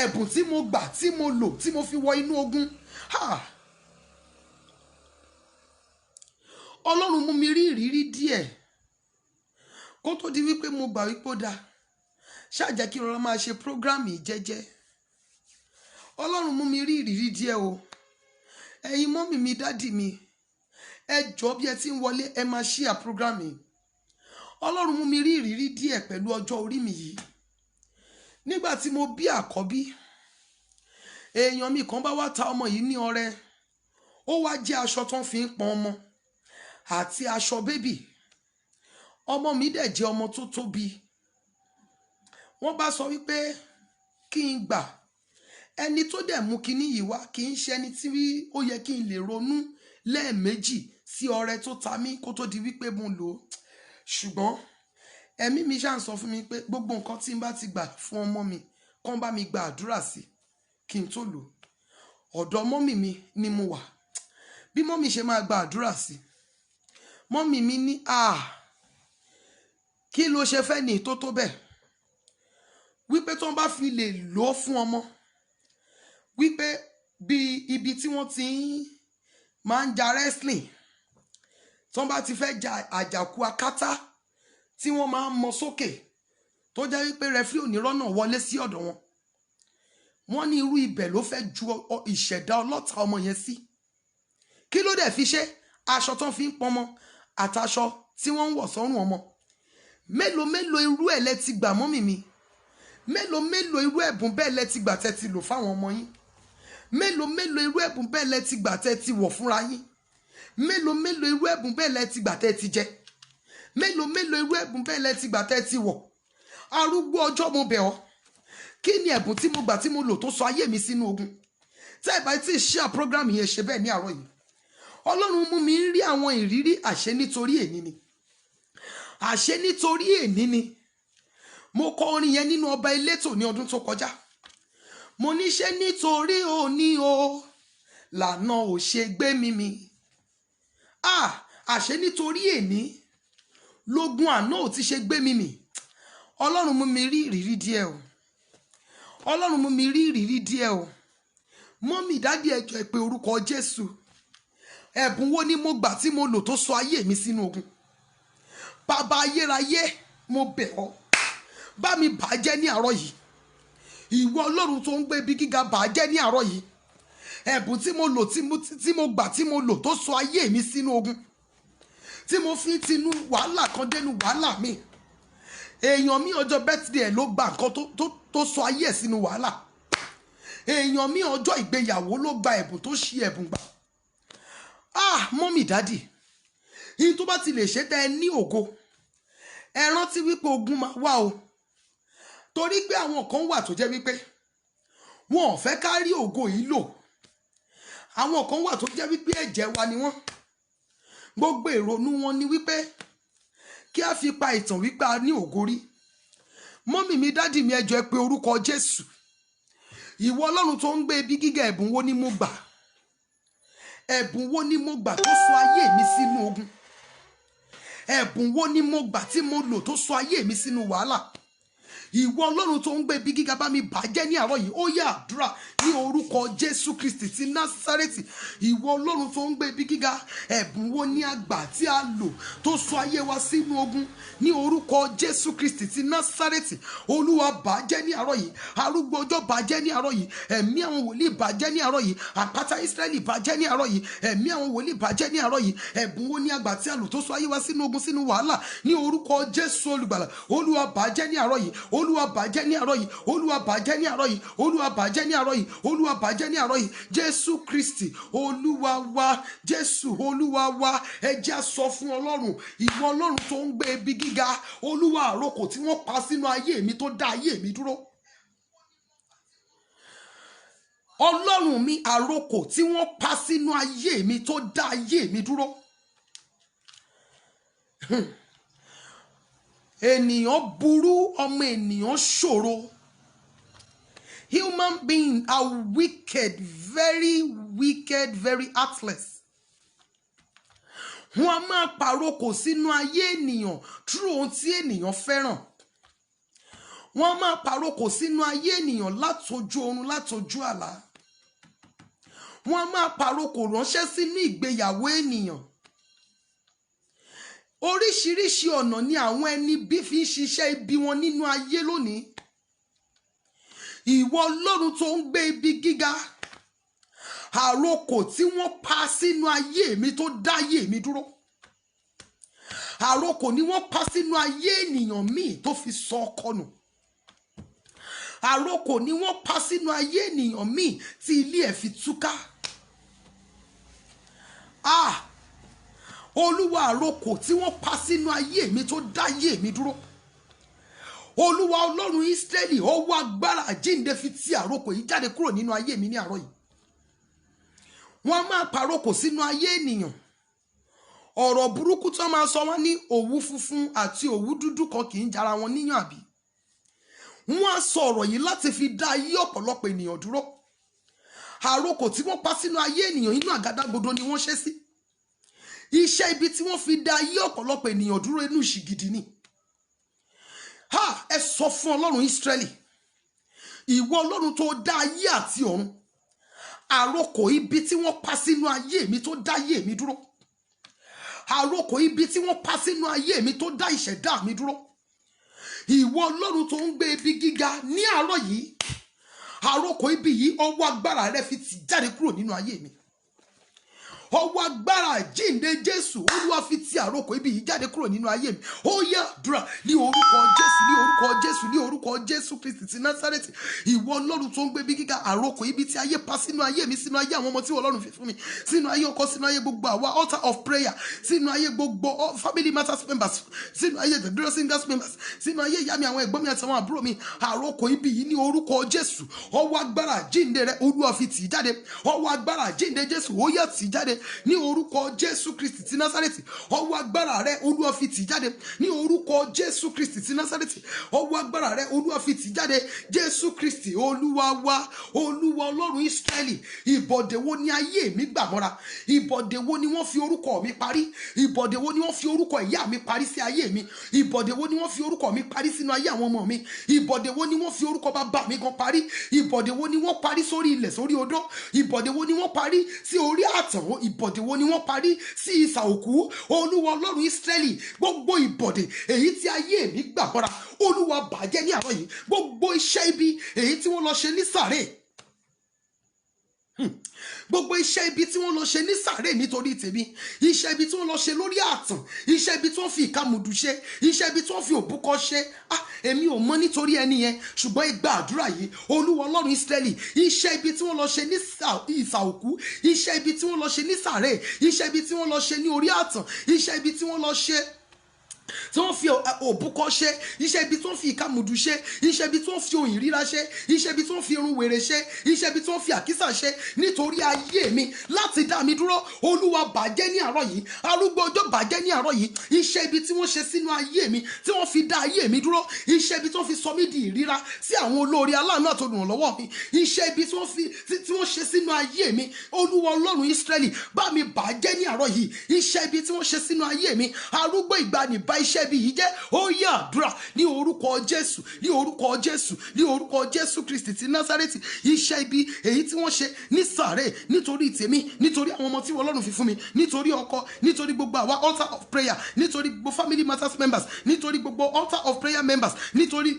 Ẹ̀bùn tí mo gbà, tí mo lò, tí mo fi wọ inú ogun. Ọlọ́run mú mi rí ìrírí díẹ̀ kó tó di wípé mo gbà wípé ó dáa. Ṣáà jẹ́ kí n rọra máa ṣe prógrámì jẹ́jẹ́. Ọlọ́run mú mi rí ìrírí díẹ̀ o. Ẹ̀yin mọ́mì mi, dádì mi, ẹ jọ̀ọ́ bí ẹ ti ń wọlé ẹ máa ṣíà prógrámì. Ọlọ́run mú mi rí ìrírí díẹ̀ pẹ̀lú ọjọ́ orí mi yìí. Nígbà tí mo bí àkọ́bí, èèyàn mi kan bá wá ta ọmọ yìí ní ọrẹ. Ó wá jẹ́ aṣọ tó ń fi ń pọn ọmọ àti aṣọ bébì. Ọmọ mi dẹ̀ jẹ́ ọmọ tó tóbi. Wọ́n bá sọ wípé kí n gbà. Ẹni tó dẹ̀ mú kinní yìí wá kì í ṣe ẹni tí ó yẹ kí n lè ronú lẹ́ẹ̀méjì sí ọrẹ tó ta mí kó tó di wípé mo lò ó. Ṣùgbọ́n ẹ̀mí mi ṣáà ń sọ fún mi pé gbogbo nǹkan tí n bá ti gbà fún ọmọ mi kán bá mi gba àdúrà sí kí n tó lò ó. Ọ̀dọ̀ mọ́mì mi ni mo wà. Bí mọ́mì ṣe máa gba àdúrà sí, mọ́mì mi ní kí ló ṣe fẹ́ ní tó tó bẹ́ẹ̀? Wípé tó ń bá fi lè lò ó fún ọmọ, wípé bí ibi tí wọ́n ti máa ń ja wrestling, tó ń bá ti fẹ́ ja àjàkú akátá tí wọ́n máa ń mọ sókè, tó jẹ́ wípé rẹfrí ò ní rọ́nà wọlé sí ọ̀dọ̀ wọn. Wọ́n ní irú ibẹ̀ ló fẹ́ ju ìṣẹ̀dá ọlọ́ta ọmọ yẹn sí. Kí ló dẹ̀ fi ṣe? aṣọ tó fi ń pọnmọ àtàṣọ tí wọ́n ń wọ̀ sọ́rùn ọmọ. Mélòó mélòó irú ẹ̀ lẹ ti gbà mọ́mì mi. Mélòó mélòó irú ẹ̀bùn bẹ́ẹ̀ lẹ ti gbà tẹ́ ti lò fáwọn ọmọ yín. Mélòó mélòó irú ẹ̀bùn bẹ́ẹ̀ lẹ ti gbà tẹ́ ti wọ̀ fúnra yín. Mélòó mélòó irú ẹ̀bùn bẹ́ẹ̀ lẹ ti gbà tẹ́ ti jẹ. Mélòó mélòó irú ẹ̀bùn bẹ́ẹ̀ lẹ ti gbà tẹ́ ti wọ̀. Arúgbó ọjọ́ mo bẹ̀ ọ́. Kí ni ẹ̀bùn tí mo gbà tí mo lò tó sọ ayé mi sínú ogun? Tẹ́ ẹ bá ti share program yẹn ṣe bẹ́ẹ̀ ní àárọ̀ yìí. Ọlọ́run mú mi rí àwọn ìrírí àṣẹ nítorí èní ni. Àṣẹ nítorí èní ni. Mo kọ orin yẹn nínú Ọba Elétò ní ọdún tó kọjá. Mo ní ṣe nítorí òní o lànà ò ṣe gbé mi mì. Àṣẹ nítorí èní lógun àná ò ti ṣe gbé mi mì. Ọlọ́run mú mi rí ìrírí díẹ̀ o. Ọlọ́run mú mi rí ìrírí díẹ̀ o. Mọ́mì dádì ẹ jọ̀ọ́ ẹ pé orúkọ Jésù. Ẹ̀bùn wo ni mo gbà tí mo lò tó sọ ayé mi sínú ogun? Bàbá ayérayé mo bẹ̀ ọ́. Bá mi bàjẹ́ ní àárọ̀ yìí. Ìwọ Ọlọ́run tó ń gbé ibi gíga bàjẹ́ ní àárọ̀ yìí. Ẹ̀bùn tí mo lò tí mo gbà tí mo lò tó sọ ayé mi sínú ogun. Tí mo fi tinú wàhálà kan dénú wàhálà mi. Èèyàn mi ọjọ́ birthday ẹ̀ ló gba nǹkan tó sọ ayé ẹ̀ sínú wàhálà. Èèyàn mi ọjọ́ ìgbéyàwó ló gba ẹ̀bùn tó ṣí ẹ̀bùn gbà. Mọ́mì dádì, yìí tó bá ti lè ṣe tẹ́ ẹ ní ògo. Ẹ rántí wípé ogun máa wà o. Torí pé àwọn kan wà tó jẹ́ wípé wọn ò fẹ́ ká rí ògo yìí lò. Àwọn kan wà tó jẹ́ wípé ẹ̀jẹ̀ wa ni wọ́n. Gbogbo ìrònú wọn ni wípé kí a fi pa ìtàn wípé a ní ògo rí. Mọ́mì mi dádì mi ẹ jọ̀ọ́ ẹ pé orúkọ Jésù. Ìwọ Ọlọ́run tó ń gbé ibi gíga ẹ̀bùn wo ni mo gbà? Ẹ̀bùn wo ni mo gbà tó sọ ayé mi sínú ogun? Ẹ̀bùn wo ni mo gbà tí mo lò tó sọ ayé mi sínú wàhálà? Ìwọ Ọlọ́run tó ń gbé ibi gíga bá mi bàjẹ́ ní àárọ̀ yìí. Ó yá àdúrà ní orúkọ Jésù Kristi ti Násárẹ́tì. Ìwọ Ọlọ́run tó ń gbé ibi gíga, ẹ̀bùn wo ni a gbà tí a lò tó sọ ayé wa sínú ogun? Ní orúkọ Jésù Kristi ti Násárẹ́tì. Olúwa bàjẹ́ ní àárọ̀ yìí. Arúgbó ọjọ́ bàjẹ́ ní àárọ̀ yìí. Ẹ̀mí àwọn wòlíì bàjẹ́ ní àárọ̀ yìí. Àpáta Ísírẹ́lì bàjẹ́ ní àárọ̀ yìí. Ẹ̀mí àwọn wòlíì bàjẹ́ ní àárọ̀ yìí. Ẹ̀bùn wo ni a gbà tí a lò tó sọ ayé wa sínú ogun, sínú wàhálà? Ní orúkọ Jésù olùgbàlà. Olúwa bàjẹ́ ní àárọ̀ yìí. Olúwa bàjẹ́ ní àárọ̀ yìí. Olúwa bàjẹ́ ní àárọ̀ yìí. Olúwa bàjẹ́ ní àárọ̀ yìí. Olúwa bàjẹ́ ní àárọ̀ yìí. Jésù Kristi Olúwa wa. Jésù Olúwa wa. Ẹ jẹ́ á sọ fún Ọlọ́run. Ìwọ Ọlọ́run tó ń gbé ibi gíga. Olúwa àrokò tí wọ́n pa sínú ayé mi tó dá ayé mi dúró. Ọlọ́run mi, àrokò tí wọ́n pa sínú ayé mi tó dá ayé mi dúró. Ènìyàn burú, ọmọ ènìyàn ṣòro. Human beings are wicked, very heartless. Wọ́n á máa pàrokò sínú ayé ènìyàn through ohun tí ènìyàn fẹ́ràn. Wọ́n á máa pàrokò sínú ayé ènìyàn látojú oorun, látojú àlá. Wọ́n á máa pàrokò ránṣẹ́ sínú ìgbéyàwó ènìyàn. Oríṣiríṣi ọ̀nà ni àwọn ẹni bí fi ń ṣiṣẹ́ ibi wọn nínú ayé lónìí. Ìwọ Ọlọ́run tó ń gbé ibi gíga, àrokò tí wọ́n pa sínú ayé mi tó dá ayé mi dúró. Àrokò ni wọ́n pa sínú ayé ènìyàn míì tó fi sọ ọkọ nù. Àrokò ni wọ́n pa sínú ayé ènìyàn míì tí ilé ẹ̀ fi túká. Olúwa, àrokò tí wọ́n pa sínú ayé mi tó dá ayé mi dúró. Olúwa Ọlọ́run Ísírẹ́lì, ọwọ́ agbára àjíǹde fi ti àrokò yìí jáde kúrò nínú ayé mi ní àárọ̀ yìí. Wọ́n á máa pàrokò sínú ayé ènìyàn. Ọ̀rọ̀ burúkú tó máa sọ wọ́n ní òwú funfun àti òwú dúdú kan kì í jara wọn níyàn àbí. Wọ́n á sọ ọ̀rọ̀ yìí láti fi dá ayé ọ̀pọ̀lọpọ̀ ènìyàn dúró. Àrokò tí wọ́n pa sínú ayé ènìyàn inú àgádágodo ni wọ́n ṣe sí. Iṣẹ́ ibi tí wọ́n fi dá ayé ọ̀pọ̀lọpọ̀ ènìyàn dúró inú ìṣìgìdì ni. Ẹ sọ fún Ọlọ́run Ísírẹ́lì, ìwọ Ọlọ́run tó dá ayé àti ọ̀run, àrokò ibi tí wọ́n pa sínú ayé mi tó dá ayé mi dúró. Àrokò ibi tí wọ́n pa sínú ayé mi tó dá ìṣẹ̀dá mi dúró. Ìwọ Ọlọ́run tó ń gbé ibi gíga ní àárọ̀ yìí, àrokò ibi yìí ọwọ́ agbára rẹ fi tì jáde kúrò nínú ayé mi. ọwọ́ agbára jíǹde Jésù Olúwa fi ti àrokò ibi yìí jáde kúrò nínú ayé mi ó yá àdúrà ní orúkọ Jésù ní orúkọ Jésù ní orúkọ Jésù Kristi ti Násárẹ́tì ìwọ Ọlọ́run tó ń gbé bí gíga àrokò ibi tí ayé pa sínú ayé mi sínú ayé àwọn ọmọ tí Ọlọ́run fi fún mi sínú ayé ọkọ sínú ayé gbogbo àwa altar of prayer sínú ayé gbogbo family matters members sínú ayé the Glorious Singers members sínú ayé ìyá mi àwọn ẹ̀gbọ́n mi àtàwọn àbúrò mi àrokò ibi yìí ní orúkọ Jésù ọwọ́ agbára jíǹde rẹ Olúwa fi tì í jáde ọwọ́ agbára jíǹde Jésù ó yá tì í jáde ní orúkọ Jésù Kristi ti Násárẹ́tì ọwọ́ agbára rẹ Olúwa fi tì í jáde ní orúkọ Jésù Kristi ti Násárẹ́tì ọwọ́ agbára rẹ Olúwa fi tì í jáde Jésù Kristi Olúwa wa Olúwa Ọlọ́run Ísírẹ́lì ìbọ̀dẹ̀ wo ni ayé mi gbà mọ́ra ìbọ̀dẹ̀ wo ni wọ́n fi orúkọ mi parí ìbọ̀dẹ̀ wo ni wọ́n fi orúkọ ìyá mi parí sí ayé mi ìbọ̀dẹ̀ wo ni wọ́n fi orúkọ mi parí sínú ayé àwọn ọmọ mi ìbọ̀dẹ̀ wo ni wọ́n fi orúkọ bàbá mi gan parí ìbọ̀dẹ̀ wo ni wọ́n parí sórí ilẹ̀ sórí odó ìbọ̀dẹ̀ wo ni wọ́n parí sí orí àtàn ìbọ̀dẹ̀ wo ni wọ́n parí sí ìsà òkú Olúwa Ọlọ́run Ísírẹ́lì gbogbo ìbọ̀dẹ̀ èyí tí ayé mi gbà mọ́ra Olúwa bàjẹ́ ní àárọ̀ yìí gbogbo iṣẹ́ ibi èyí tí wọ́n lọ ṣe ní sàréè gbogbo iṣẹ́ ibi tí wọ́n lọ ṣe ní sàréè nítorí tèmi iṣẹ́ ibi tí wọ́n lọ ṣe lórí àtàn iṣẹ́ ibi tí wọ́n fi ìkàmùdù ṣe iṣẹ́ ibi tí wọ́n fi òbúkọ ṣe èmi ò mọ̀ nítorí ẹni yẹn ṣùgbọ́n ìgbà àdúrà yìí Olúwa Ọlọ́run Ísírẹ́lì iṣẹ́ ibi tí wọ́n lọ ṣe ní ìsà òkú iṣẹ́ ibi tí wọ́n lọ ṣe ní sàréè iṣẹ́ ibi tí wọ́n lọ ṣe ní orí àtàn iṣẹ́ ibi tí wọ́n lọ ṣe tí wọ́n fi òbúkọ ṣe iṣẹ́ ibi tí wọ́n fi ìkàmùdù ṣe iṣẹ́ ibi tí wọ́n fi òyìn ríra ṣe iṣẹ́ ibi tí wọ́n fi irun wèrè ṣe iṣẹ́ ibi tí wọ́n fi àkísà ṣe nítorí ayé mi láti dá mi dúró Olúwa bàjẹ́ ní àárọ̀ yìí arúgbó ọjọ́ bàjẹ́ ní àárọ̀ yìí iṣẹ́ ibi tí wọ́n ṣe sínú ayé mi tí wọ́n fi dá ayé mi dúró iṣẹ́ ibi tí wọ́n fi sọ mí di ìríra sí àwọn olórí aláàánú àtolùrànlọ́wọ́ mi iṣẹ́ ibi tí wọ́n ṣe sínú ayé mi Olúwa Ọlọ́run Ísírẹ́lì bá mi bàjẹ́ ní àárọ̀ yìí iṣẹ́ ibi tí wọ́n ṣe sínú ayé mi arúgbó ìgbàanì bá iṣẹ́ ibi yìí jẹ́ ó yá àdúrà ní orúkọ Jésù ní orúkọ Jésù ní orúkọ Jésù Kristi ti Násárẹ́tì iṣẹ́ ibi èyí tí wọ́n ṣe ní sàréè nítorí tèmi nítorí àwọn ọmọ tí Ọlọ́run fi fún mi nítorí ọkọ nítorí gbogbo àwa altar of prayer nítorí gbogbo family matters members nítorí gbogbo altar of prayer members nítorí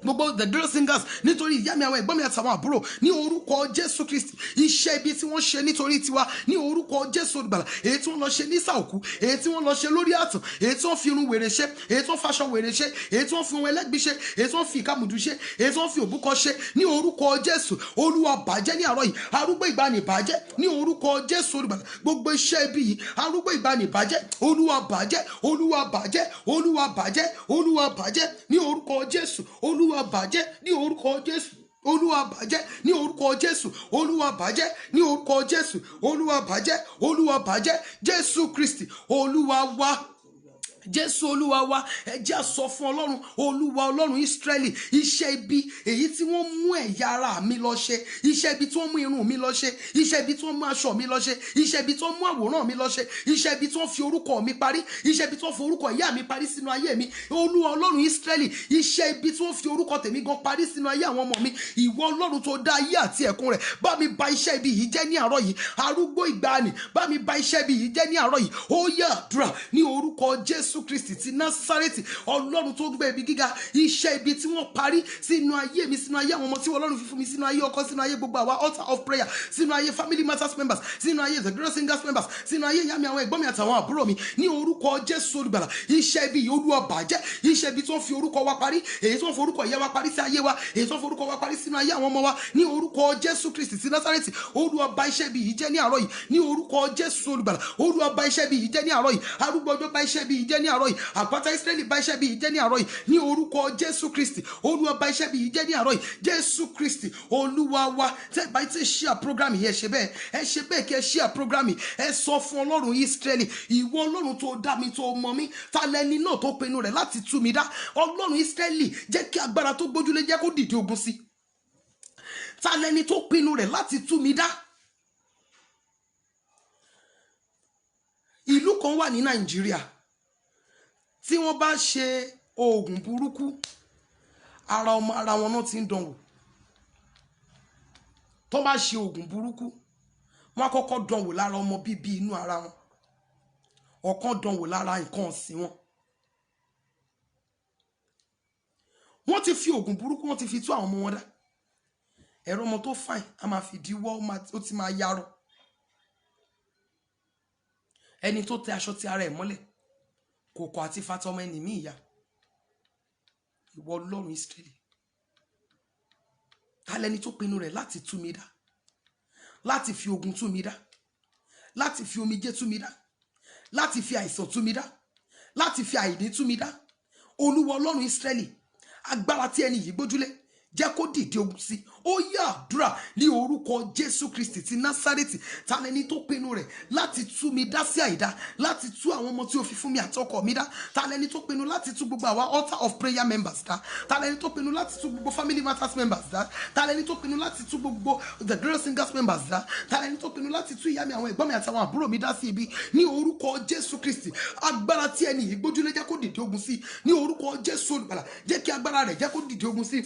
gbogbo the Glorious Singers nítorí ìyá mi àwọn ẹ̀gbọ́n mi àtàwọn àbúrò ní orúkọ Jésù Kristi iṣẹ́ ibi tí wọ́n ṣe nítorí tiwa ní orúkọ Jésù olùgbàlà èyí tí wọ́n lọ ṣe ní sàòkú èyí tí wọ́n lọ ṣe lórí àtàn èyí tí wọ́n fi irun wèrè ṣe èyí tí wọ́n faṣọ wèrè ṣe èyí tí wọ́n fi ohun ẹlẹ́gbin ṣe èyí tí wọ́n fi ìkàmùdù ṣe èyí tí wọ́n fi òbúkọ ṣe ní orúkọ Jésù Olúwa bàjẹ́ ní àárọ̀ yìí arúgbó ìgbàanì bàjẹ́ ní orúkọ Jésù olùgbàlà gbogbo iṣẹ́ ibi yìí arúgbó ìgbàanì bàjẹ́ Olúwa bàjẹ́ Olúwa bàjẹ́ Olúwa bàjẹ́ Olúwa bàjẹ́ ní orúkọ Jésù Olúwa bàjẹ́ ní orúkọ Jésù Olúwa bàjẹ́ ní orúkọ Jésù Olúwa bàjẹ́ ní orúkọ Jésù Olúwa bàjẹ́ Olúwa bàjẹ́ Jésù Kristi Olúwa wa Jésù Olúwa wa ẹ jẹ́ sọ fún Ọlọ́run Olúwa Ọlọ́run Ísírẹ́lì iṣẹ́ ibi èyí tí wọ́n mú ẹ̀yà ara mi lọ ṣe iṣẹ́ ibi tí wọ́n mú irun mi lọ ṣe iṣẹ́ ibi tí wọ́n mú aṣọ mi lọ ṣe iṣẹ́ ibi tí wọ́n mú àwòrán mi lọ ṣe iṣẹ́ ibi tí wọ́n fi orúkọ mi parí iṣẹ́ ibi tí wọ́n fi orúkọ ìyá mi parí sínú ayé mi Olúwa Ọlọ́run Ísírẹ́lì iṣẹ́ ibi tí wọ́n fi orúkọ tèmi gan parí sínú ayé àwọn ọmọ mi ìwọ Ọlọ́run tó dá ayé àti ẹ̀kún rẹ̀ bá mi bà iṣẹ́ ibi yìí jẹ́ ní àárọ̀ yìí arúgbó ìgbàanì bá mi bà iṣẹ́ ibi yìí jẹ́ ní àárọ̀ yìí ó yá àdúrà ní orúkọ Jésù Kristi ti Násárẹ́tì Ọlọ́run tó gbé ibi gíga iṣẹ́ ibi tí wọ́n parí sínú ayé mi sínú ayé àwọn ọmọ tí Ọlọ́run fi fún mi sínú ayé ọkọ sínú ayé gbogbo àwa altar of prayer sínú ayé family matters members sínú ayé the Glorious Singers members sínú ayé ìyá mi àwọn ẹ̀gbọ́n mi àtàwọn àbúrò mi ní orúkọ Jésù olùgbàlà iṣẹ́ ibi yìí Olúwa bàjẹ́ iṣẹ́ ibi tí wọ́n fi orúkọ wa parí èyí tí wọ́n fi orúkọ ìyá wa parí sí ayé wa èyí tí wọ́n fi orúkọ wa parí sínú ayé àwọn ọmọ wa ní orúkọ Jésù Kristi ti Násárẹ́tì Olúwa bà iṣẹ́ ibi yìí jẹ́ ní àárọ̀ yìí ní orúkọ Jésù olùgbàlà Olúwa bà iṣẹ́ ibi yìí jẹ́ ní àárọ̀ yìí arúgbó ọjọ́ bà iṣẹ́ ibi yìí jẹ́ ní àárọ̀ yìí àpáta Ísírẹ́lì bà iṣẹ́ ibi yìí jẹ́ ní àárọ̀ yìí ní orúkọ Jésù Kristi Olúwa bà iṣẹ́ ibi yìí jẹ́ ní àárọ̀ yìí Jésù Kristi Olúwa wa tẹ́ bá ti share program yìí ẹ ṣe bẹ́ẹ̀ kí ẹ share program yìí ẹ sọ fún Ọlọ́run Ísírẹ́lì ìwọ Ọlọ́run tó dá mi tó mọ̀ mí ta lẹni náà tó pinnu rẹ̀ láti tú mi dá Ọlọ́run Ísírẹ́lì jẹ́ kí agbára tó gbójúlé jẹ́ kó dìde ogun sí ta lẹni tó pinnu rẹ̀ láti tú mi dá. Ìlú kan wà ní Nàìjíríà tí wọ́n bá ṣe oògùn burúkú ara wọn náà ti ń dánwò tó bá ṣe oògùn burúkú wọ́n á kọ́kọ́ dánwò lára ọmọ bíbí inú ara wọn ọ̀kan dánwò lára nǹkan ọ̀sìn wọn wọ́n ti fi oògùn burúkú wọ́n ti fi tú àwọn ọmọ wọn dá ẹ̀rọ ọmọ tó fàìn a máa fi díwọ́ ó ti máa yarọ ẹni tó tẹ aṣọ ti ara ẹ̀ mọ́lẹ̀ kòkò àti fatọmọ ẹni mí ìyá. Ìwọ Ọlọ́run Ísírẹ́lì, ta lẹni tó pinnu rẹ̀ láti tú mi dá, láti fi ogun tú mi dá, láti fi omijé tú mi dá, láti fi àìsàn tú mi dá, láti fi àìní tú mi dá. Olúwa Ọlọ́run Ísírẹ́lì, agbára tí ẹni yìí gbójúlé jẹ́ kó dìde ogun sí. Ó yá àdúrà ní orúkọ Jésù Kristi ti Násárẹ́tì. Ta lẹni tó pinnu rẹ̀ láti tú mi dá sí àìdá, láti tú àwọn ọmọ tí ó fi fún mi àtọkọ mi dá. Ta lẹni tó pinnu láti tú gbogbo àwa altar of prayer members dá. Ta lẹni tó pinnu láti tú gbogbo family matters members dá. Ta lẹni tó pinnu láti tú gbogbo the Glorious Singers members dá. Ta lẹni tó pinnu láti tú ìyá mi, àwọn ẹ̀gbọ́n mi àti àwọn àbúrò mi dá sí ibi. Ní orúkọ Jésù Kristi, agbára tí ẹni yìí gbójúlé jẹ́ kó dìde ogun sí. Ní orúkọ Jésù Olùgbàlà, jẹ́ kí agbára rẹ̀ jẹ́ kó dìde ogun sí.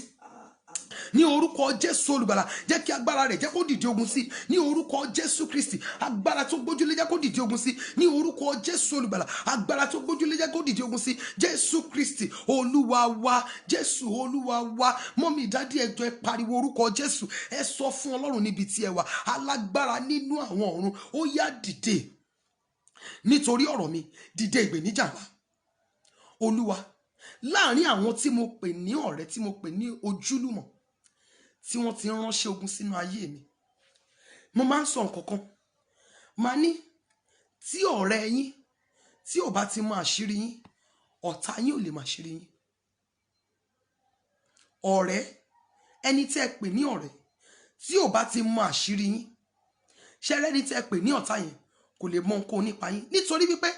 Ní orúkọ Jésù Olùgbàlà, jẹ́ kí agbára rẹ̀ jẹ́ kó dìde ogun sí. Ní orúkọ Jésù Kristi, agbára tó gbójúlé jẹ́ kó dìde ogun sí. Ní orúkọ Jésù Olùgbàlà, agbára tó gbójúlé jẹ́ kó dìde ogun sí. Jésù Kristi Olúwa wa, Jésù Olúwa wa. Mọ́mì dádì ẹjọ́ ẹ pariwo orúkọ Jésù. Ẹ sọ fún Ọlọ́run níbi tí ẹ wà. Alágbára nínú àwọn ọ̀run, ó yá dìde nítorí ọ̀rọ̀ mi, dìde ìgbèníjà ńlá. Olúwa, láàrin àwọn tí mo pè ní ọ̀rẹ́, tí mo pè ní ojúlùmọ̀, tí wọ́n ti ránṣẹ́ ogun sínú ayé mi, mo máa ń sọ nǹkan kan. Màá ní tí ọ̀rẹ́ yín tí ò bá ti mọ àṣírí yín, ọ̀tá yín ò lè mọ àṣírí yín. Ọ̀rẹ́, ẹni tí ẹ pè ní ọ̀rẹ́ tí ò bá ti mọ àṣírí yín, ṣẹ́rẹ́ ẹni tí ẹ pè ní ọ̀tá yẹn kò lè mọ nǹkan nípa yín, nítorí wípé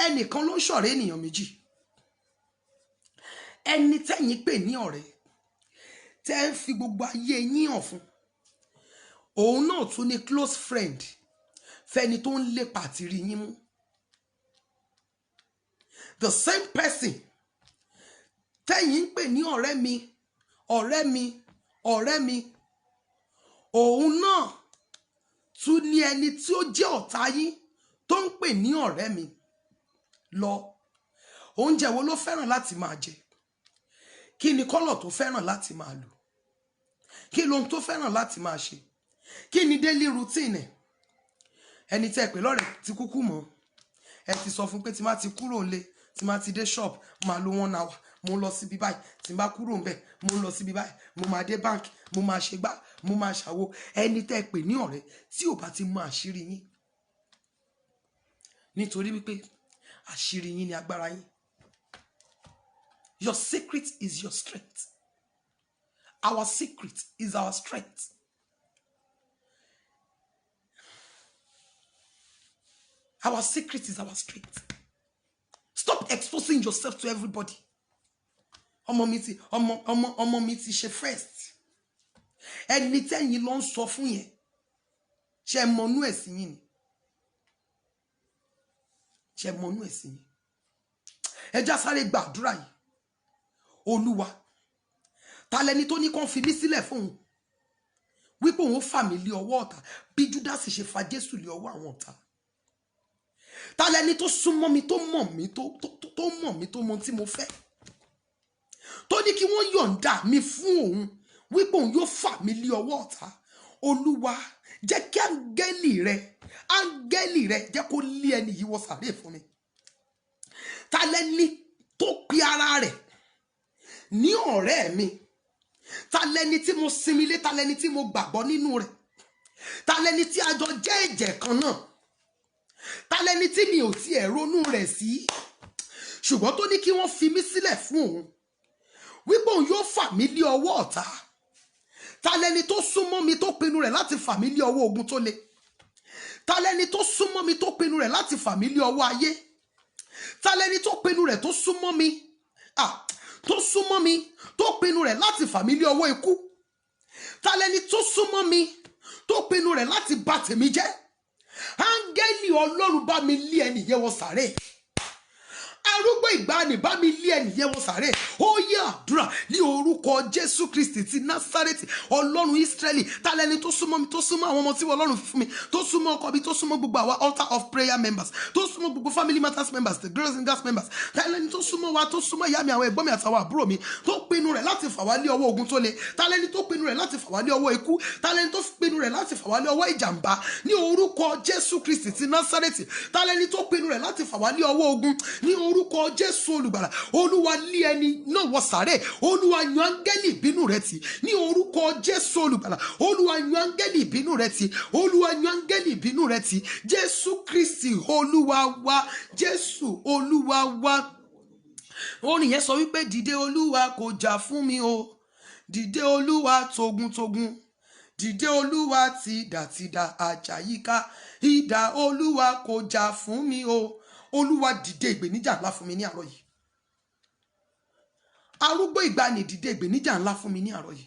ẹnìkan ló ń ṣọ̀rẹ́ ènìyàn méjì. Ẹni tẹ́yin pè ní ọ̀rẹ́ tẹ́ ń fi gbogbo ayé yín hàn fún, òun náà tún ní close friend fẹ́ni tó ń lépa àti rí yín mú. The same person tẹ́yin pè ní ọ̀rẹ́ mi, ọ̀rẹ́ mi, ọ̀rẹ́ mi, òun náà tún ní ẹni tí ó jẹ́ ọ̀tá yín tó ń pè ní ọ̀rẹ́ mi lọ. Oúnjẹ wo ló fẹ́ràn láti máa jẹ? Kí ni kọ́lọ̀ tó fẹ́ràn láti máa lò? Kí lohun tó fẹ́ràn láti máa ṣe? Kí ni daily routine ẹ̀? Ẹni tẹ́ pè lọ́rẹ̀ ti kúkú mọ́, ẹ ti sọ fún pé tí má ti kúrò nílé, tí má ti dé shop, máa lo 1 hour, mo lọ síbi báyìí, tí n bá kúrò ńbẹ̀, mo lọ síbi báyìí, mo máa dé bank, mo máa ṣe gbá, mo máa ṣàwo. Ẹni tẹ́ pè ní ọ̀rẹ́ tí ò bá ti mọ àṣírí yín, nítorí wípé àṣírí yín ni agbára yín. Your secret is your strength. Our secret is our strength. Our secret is our strength. Stop exposing yourself to everybody. Ọmọ mi ti ṣe first. Ẹni tẹ́yin ló ń sọ fún yẹn, ṣé mọnú ẹ̀sìn yín ni? Ṣé mọnú ẹ̀sìn yín? Ẹ já sáré gbàdúrà yìí. Olúwa, ta lẹni tó ní kàn fi mí sílẹ̀ fún òun, wípé òun fà mí lé ọwọ́ ọ̀tá bí Júdásì ṣe fa Jésù lé ọwọ́ àwọn ọ̀tá? Ta lẹni tó súnmọ́ mi, tó mọ̀ mí, tó mọ̀ tí mo fẹ́, tó ní kí wọ́n yọ̀ǹda mi fún òun, wípé òun yóò fà mí lé ọwọ́ ọ̀tá? Olúwa, jẹ́ kí áńgẹ́lì rẹ jẹ́ kó lé ẹni yìí wọ sàréè fún mi. Ta lẹni tó pe ara rẹ̀ ní ọ̀rẹ́ mi? Ta lẹni tí mo sinmi lé? Ta lẹni tí mo gbàgbọ́ nínú rẹ̀? Ta lẹni tí a jọ jẹ́ ẹ̀jẹ̀ kan náà? Ta lẹni tí mi ò tiẹ̀ ronú rẹ̀ sí, ṣùgbọ́n tó ní kí wọ́n fi mí sílẹ̀ fún òun, wípé òun yóò fà mí lé ọwọ́ ọ̀tá? Ta lẹni tó súnmọ́ mi tó pinnu rẹ̀ láti fà mí lé ọwọ́ ogun tó le? Ta lẹni tó súnmọ́ mi tó pinnu rẹ̀ láti fà mí lé ọwọ́ ayé? Ta lẹni tó pinnu rẹ̀ tó súnmọ́ mi tó pinnu rẹ̀ láti fà mí lé ọwọ́ ikú? Ta lẹni tó súnmọ́ mi tó pinnu rẹ̀ láti bà tèmi jẹ́? Áńgẹ́lì Ọlọ́run bá mi lé ẹni yẹn wọ sàréè. Arúgbó ìgbàanì bá mi lé ẹnìyẹn wọ sàárè. Ó yẹ àdúrà ní orúkọ Jésù Kristi ti Násárẹ́tì, Ọlọ́run Ísírẹ́lì. Ta lẹni tó súnmọ́ mi, tó súnmọ́ àwọn ọmọ tí Ọlọ́run fún mi, tó súnmọ́ ọkọ mi, tó súnmọ́ gbogbo àwa altar of prayer members, tó súnmọ́ gbogbo family matters members, the girls and girls members. Ta lẹni tó súnmọ́ wa, tó súnmọ́ ìyá mi, àwọn ẹ̀gbọ́n mi àtàwọn àbúrò mi, tó pinnu rẹ̀ láti fà wá lé ọwọ́ ogun tó le. Ta lẹni tó pinnu rẹ̀ láti fà wá lé ọwọ́ ikú. Ta lẹni tó pinnu rẹ̀ láti fà wá lé ọwọ́ ìjàmbá ní orúkọ Jésù Kristi ti Násárẹ́tì. Ta lẹni tó pinnu rẹ̀ láti fà wá lé ọwọ́ ogun ní orúkọ Jésù olùgbàlà. Olúwa lé ẹni náà wọ sàárè. Olúwa yan áńgẹ́lì ìbínú rẹ̀ tì ní orúkọ Jésù olùgbàlà. Olúwa yan áńgẹ́lì ìbínú rẹ̀ tì. Olúwa yan áńgẹ́lì ìbínú rẹ̀ tì. Jésù Kristi Olúwa wa. Jésù Olúwa wa. Orin yẹn sọ wípé dìde Olúwa kó jà fún mi o. Dìde Olúwa togun-togun. Dìde Olúwa tìdàtìdà àjàyíká. Idà Olúwa kó jà fún mi o. Olúwa dìde ìgbèníjà ńlá fún mi ní àárọ̀ yìí. Arúgbó ìgbàanì dìde ìgbèníjà ńlá fún mi ní àárọ̀ yìí.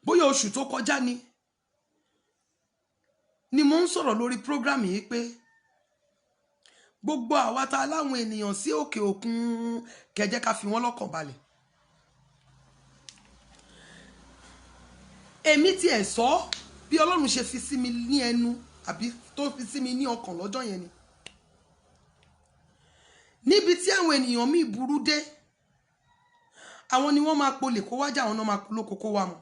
Bóyá oṣù tó kọjá ni mo ń sọ̀rọ̀ lórí program yìí pé gbogbo àwa tá láwọn ènìyàn sí òkè òkun kẹjẹ́ ká fi wọ́n lọ́kàn balẹ̀. Èmi tí ẹ̀ sọ bí Ọlọ́run ṣe fi sí mi ní ẹnu àbí tó fi sí mi ní ọkàn lọ́jọ́ yẹn ni. Níbi tí àwọn ènìyàn mi burú dé, àwọn ni wọ́n máa polè kó wájà, àwọn náà máa polóko kó wá mọ́.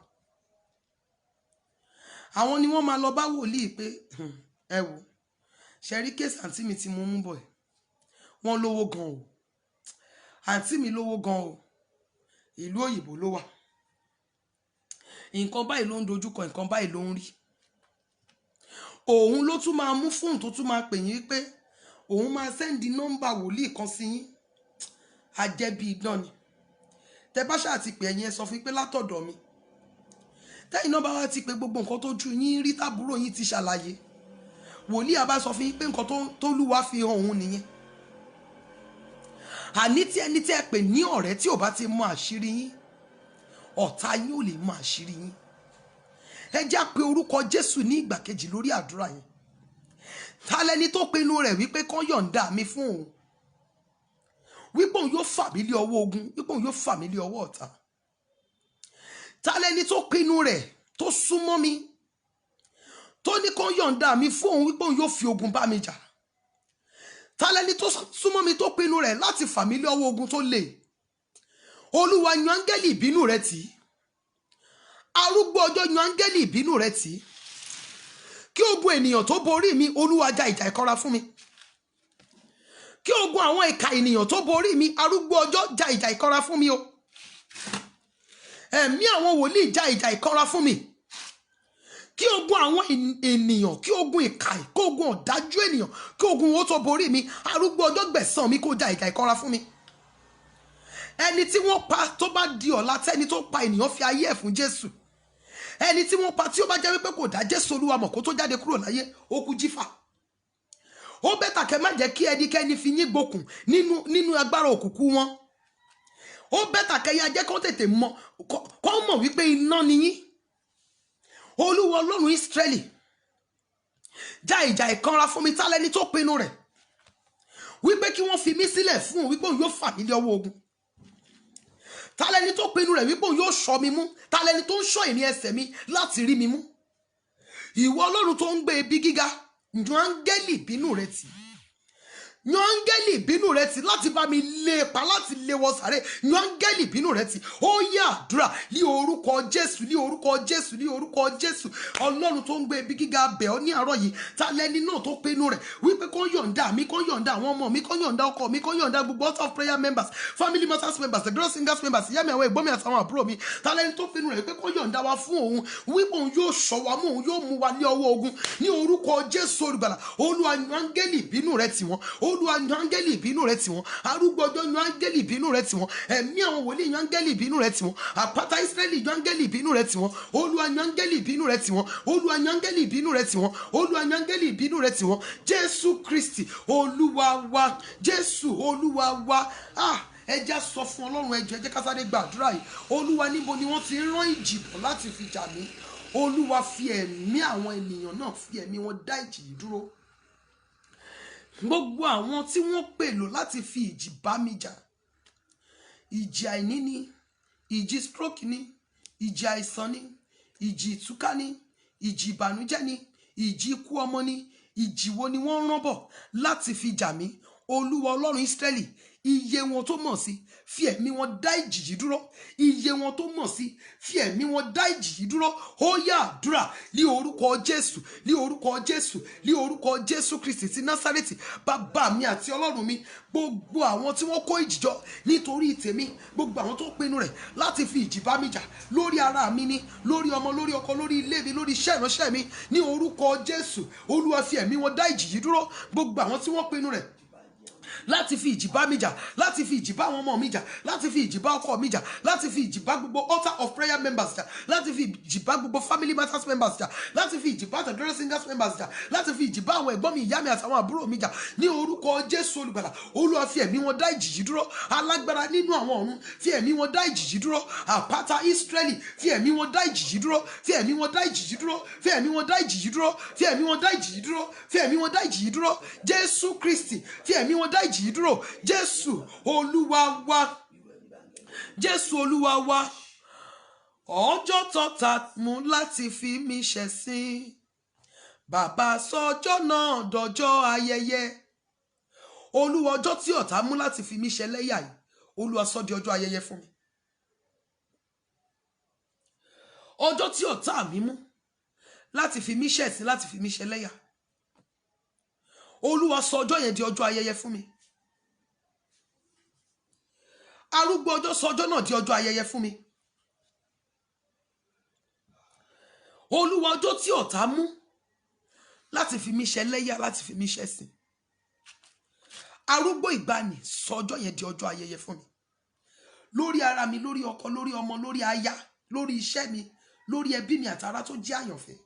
Àwọn ni wọ́n máa lọ bá wòlíì pé ẹ wò ṣe rí kéèsì àǹtí mi tí mo mú bọ̀ ẹ̀, wọ́n lówó gan o, àǹtí mi lówó gan o, ìlú òyìnbó ló wà, nǹkan báyìí ló ń dojúkọ, nǹkan báyìí ló ń rí. Òun ló tún máa mú fóònù tó tún máa pè yín pé òun máa sẹ́ndì nọ́mbà wòlíì kan sí yín. Àjẹbí idán ni. Tẹ bá ṣáà ti pè ẹ̀yin ẹ sọ fún pé látọ̀dọ̀ mi. Tẹ́yìn náà bá wá ti pé gbogbo nǹkan tó ju yín rí tábúrò yín ti ṣàlàyé. Wòlíì á bá sọ fún yín pé nǹkan tó lúwa fi hàn òun nìyẹn. Àní tí ẹni tí ẹ pè ní ọ̀rẹ́ tí ò bá ti mọ àṣírí yín, ọ̀tá yín ò lè mọ àṣírí yín. Ẹ já pé orúkọ Jésù ní ìgbà kejì lórí àdúrà yẹn. Ta lẹni tó pinnu rẹ̀ wípé kán yọ̀ǹda mi fún òun, wípé òun yóò fà mí lé ọwọ́ ogun, wípé òun yóò fà mí lé ọwọ́ ọ̀tá. Ta lẹni tó pinnu rẹ̀ tó súnmọ́ mi tó ní kán yọ̀ǹda mi fún òun, wípé òun yóò fi ogun bá mi jà. Ta lẹni tó súnmọ́ mi tó pinnu rẹ̀ láti fà mí lé ọwọ́ ogun tó le. Olúwa yan áńgẹ́lì ìbínú rẹ̀ tì. Arúgbó ọjọ́ yan áńgẹ́lì ìbínú rẹ̀ tì. Kí ogun ènìyàn tó borí mi, Olúwa jà ìjà ìkọra fún mi. Kí ogun àwọn ìkà ènìyàn tó borí mi, arúgbó ọjọ́ jà ìjà ìkọra fún mi o. Ẹ̀mí àwọn wòlíì jà ìjà ìkọra fún mi. Kí ogun àwọn ènìyàn, kí ogun ìkà, kí ogun ọ̀dájú ènìyàn, kí ogun wọn tó borí mi, arúgbó ọjọ́ gbẹ̀san mi kó jà ìjà ìkọra fún mi. Ẹni tí wọ́n pa tó bá di ọ̀la tẹ́ni tó pa ènìyàn fi ayé ẹ̀ fún Jésù. Ẹni tí wọ́n pa tí ó bá jẹ́ wípé kò dá Jésù Olúwa mọ̀ kó tó jáde kúrò láyé, ó kú jífà. Ó bẹ́tà kẹ́ má jẹ́ kí ẹnikẹ́ni fi yín gbókùn nínú agbára òkùnkùn wọn. Ó bẹ́tà kẹ́ yá jẹ́ kó tètè mọ̀ wípé iná ni yín. Olúwa Ọlọ́run Ísírẹ́lì já ìjà ìkanra fún mi. Ta lẹni tó pinnu rẹ̀ wípé kí wọ́n fi mí sílẹ̀ fún òun, wípé òun yóò fà mí lé ọwọ́ ogun. Ta lẹni tó pinnu rẹ̀ wípé òun yóò ṣọ́ mi mú. Ta lẹni tó ń ṣọ́ ìní ẹsẹ̀ mi láti rí mi mú. Ìwọ Ọlọ́run tó ń gbé ibi gíga, yan áńgẹ́lì ìbínú rẹ̀ tì. Yan áńgẹ́lì ìbínú rẹ̀ tì láti bá mi lé pa, láti lé wọ sàréè. Yan áńgẹ́lì ìbínú rẹ̀ tì. Ó yá àdúrà ní orúkọ Jésù, ní orúkọ Jésù, ní orúkọ Jésù. Ọlọ́run tó ń gbé ibi gíga bẹ̀ ọ́ ní àárọ̀ yìí. Ta lẹni náà tó pinnu rẹ̀ wípé kó yọ̀ǹda mi, kó yọ̀ǹda àwọn ọmọ mi, kó yọ̀ǹda ọkọ mi, kó yọ̀ǹda gbogbo altar of prayer members, family matters members, the girls singers members, ìyá mi, àwọn ẹ̀gbọ́n mi àtàwọn àbúrò mi. Ta lẹni tó pinnu rẹ̀ wípé kó yọ̀ǹda wa fún òun, wípé òun yóò ṣọ́ wa mú, òun yóò mú wa lé ọwọ́ ogun ní orúkọ Jésù olùgbàlà. Olúwa yan áńgẹ́lì ìbínú rẹ̀ tì wọ́n. Olúwa yan áńgẹ́lì ìbínú rẹ̀ tì wọ́n. Arúgbó ọjọ́ yan áńgẹ́lì ìbínú rẹ̀ tì wọ́n. Ẹ̀mí àwọn wòlíì yan áńgẹ́lì ìbínú rẹ̀ tì wọ́n. Àpáta Ísírẹ́lì yan áńgẹ́lì ìbínú rẹ̀ tì wọ́n. Olúwa yan áńgẹ́lì ìbínú rẹ̀ tì wọ́n. Olúwa yan áńgẹ́lì ìbínú rẹ̀ tì wọ́n. Olúwa yan áńgẹ́lì ìbínú rẹ̀ tì wọ́n. Jésù Kristi Olúwa wa. Jésù Olúwa wa. Ẹ já sọ fún Ọlọ́run, ẹ jọ̀ọ́, ẹ jẹ́ ká sáré gbàdúrà yìí. Olúwa, níbo ni wọ́n ti rán ìjì bọ̀ láti fi jà mí? Olúwa fi ẹ̀mí àwọn ènìyàn náà, fi ẹ̀mí wọn dá ìjì yìí dúró. gbogbo àwọn tí wọ́n pèlò láti fi ìjì bá mi jà, ìjì àìní ni, ìjì stroke ni, ìjì àìsàn ni, ìjì ìtúká ni, ìjì ìbànújẹ́ ni, ìjì ikú ọmọ ni, ìjì wo ni wọ́n rán bọ̀ láti fi jà mí? Olúwa Ọlọ́run Ísírẹ́lì, iye wọn tó mọ̀ sí, fi ẹ̀mí wọn dá ìjì yìí dúró. Iye wọn tó mọ̀ sí, fi ẹ̀mí wọn dá ìjì yìí dúró. Ó yá àdúrà ní orúkọ Jésù, ní orúkọ Jésù, ní orúkọ Jésù Kristi ti Násárẹ́tì. Bàbá mi àti Ọlọ́run mi, gbogbo àwọn tí wọ́n kó ìjì jọ nítorí tèmi, gbogbo àwọn tó pinnu rẹ̀ láti fi ìjì bá mi jà lórí ara mi ni, lórí ọmọ, lórí ọkọ, lórí ilé mi, lórí iṣẹ́ ìránṣẹ́ mi, ní orúkọ Jésù, Olúwa fi ẹ̀mí wọn dá ìjì yìí dúró. Gbogbo àwọn tí wọ́n pinnu rẹ̀ láti fi ìjì bá mi jà, láti fi ìjì bá àwọn ọmọ mi jà, láti fi ìjì bá ọkọ mi jà, láti fi ìjì bá gbogbo altar of prayer members jà, láti fi ìjì bá gbogbo family matters members jà, láti fi ìjì bá the glorious singers members jà, láti fi ìjì bá àwọn ẹ̀gbọ́n mi, ìyá mi àtàwọn àbúrò mi jà, ní orúkọ Jésù olùgbàlà. Olúwa fi ẹ̀mí wọn dá ìjì yìí dúró. Alágbára nínú àwọn ọ̀run, fi ẹ̀mí wọn dá ìjì yìí dúró. Àpáta Ísírẹ́lì, fi ẹ̀mí wọn dá ìjì yìí dúró. Fi ẹ̀mí wọn dá ìjì yìí dúró. Fi ẹ̀mí wọn dá ìjì yìí dúró. Fi ẹ̀mí wọn dá ìjì yìí dúró. Fi ẹ̀mí wọn dá ìjì yìí dúró. Jésù Kristi, fi ẹ̀mí wọn dá ìjì yìí dúró. Jésù Olúwa wa, Jésù Olúwa wa. Ọjọ́ tọ́ta mú láti fi mi ṣẹ̀sín, bàbá sọjọ́ náà dọjọ́ ayẹyẹ. Olúwa, ọjọ́ tí ọ̀tá mú láti fi mi ṣẹlẹ́yà yìí, Olúwa sọ di ọjọ́ ayẹyẹ fún mi. Ọjọ́ tí ọ̀tá mi mú láti fi mi ṣẹ̀sín, láti fi mi ṣẹlẹ́yà, Olúwa sọ ọjọ́ yẹn di ọjọ́ ayẹyẹ fún mi. Arúgbó ọjọ́ sọ ọjọ́ náà di ọjọ́ ayẹyẹ fún mi. Olúwa, ọjọ́ tí ọ̀tá mú láti fi mi ṣẹlẹ́yà, láti fi mi ṣẹ̀sín, arúgbó ìgbàanì sọ ọjọ́ yẹn di ọjọ́ ayẹyẹ fún mi. Lórí ara mi, lórí ọkọ, lórí ọmọ, lórí aya, lórí iṣẹ́ mi, lórí ẹbí mi àtàrà tó jẹ́ àyànfẹ́.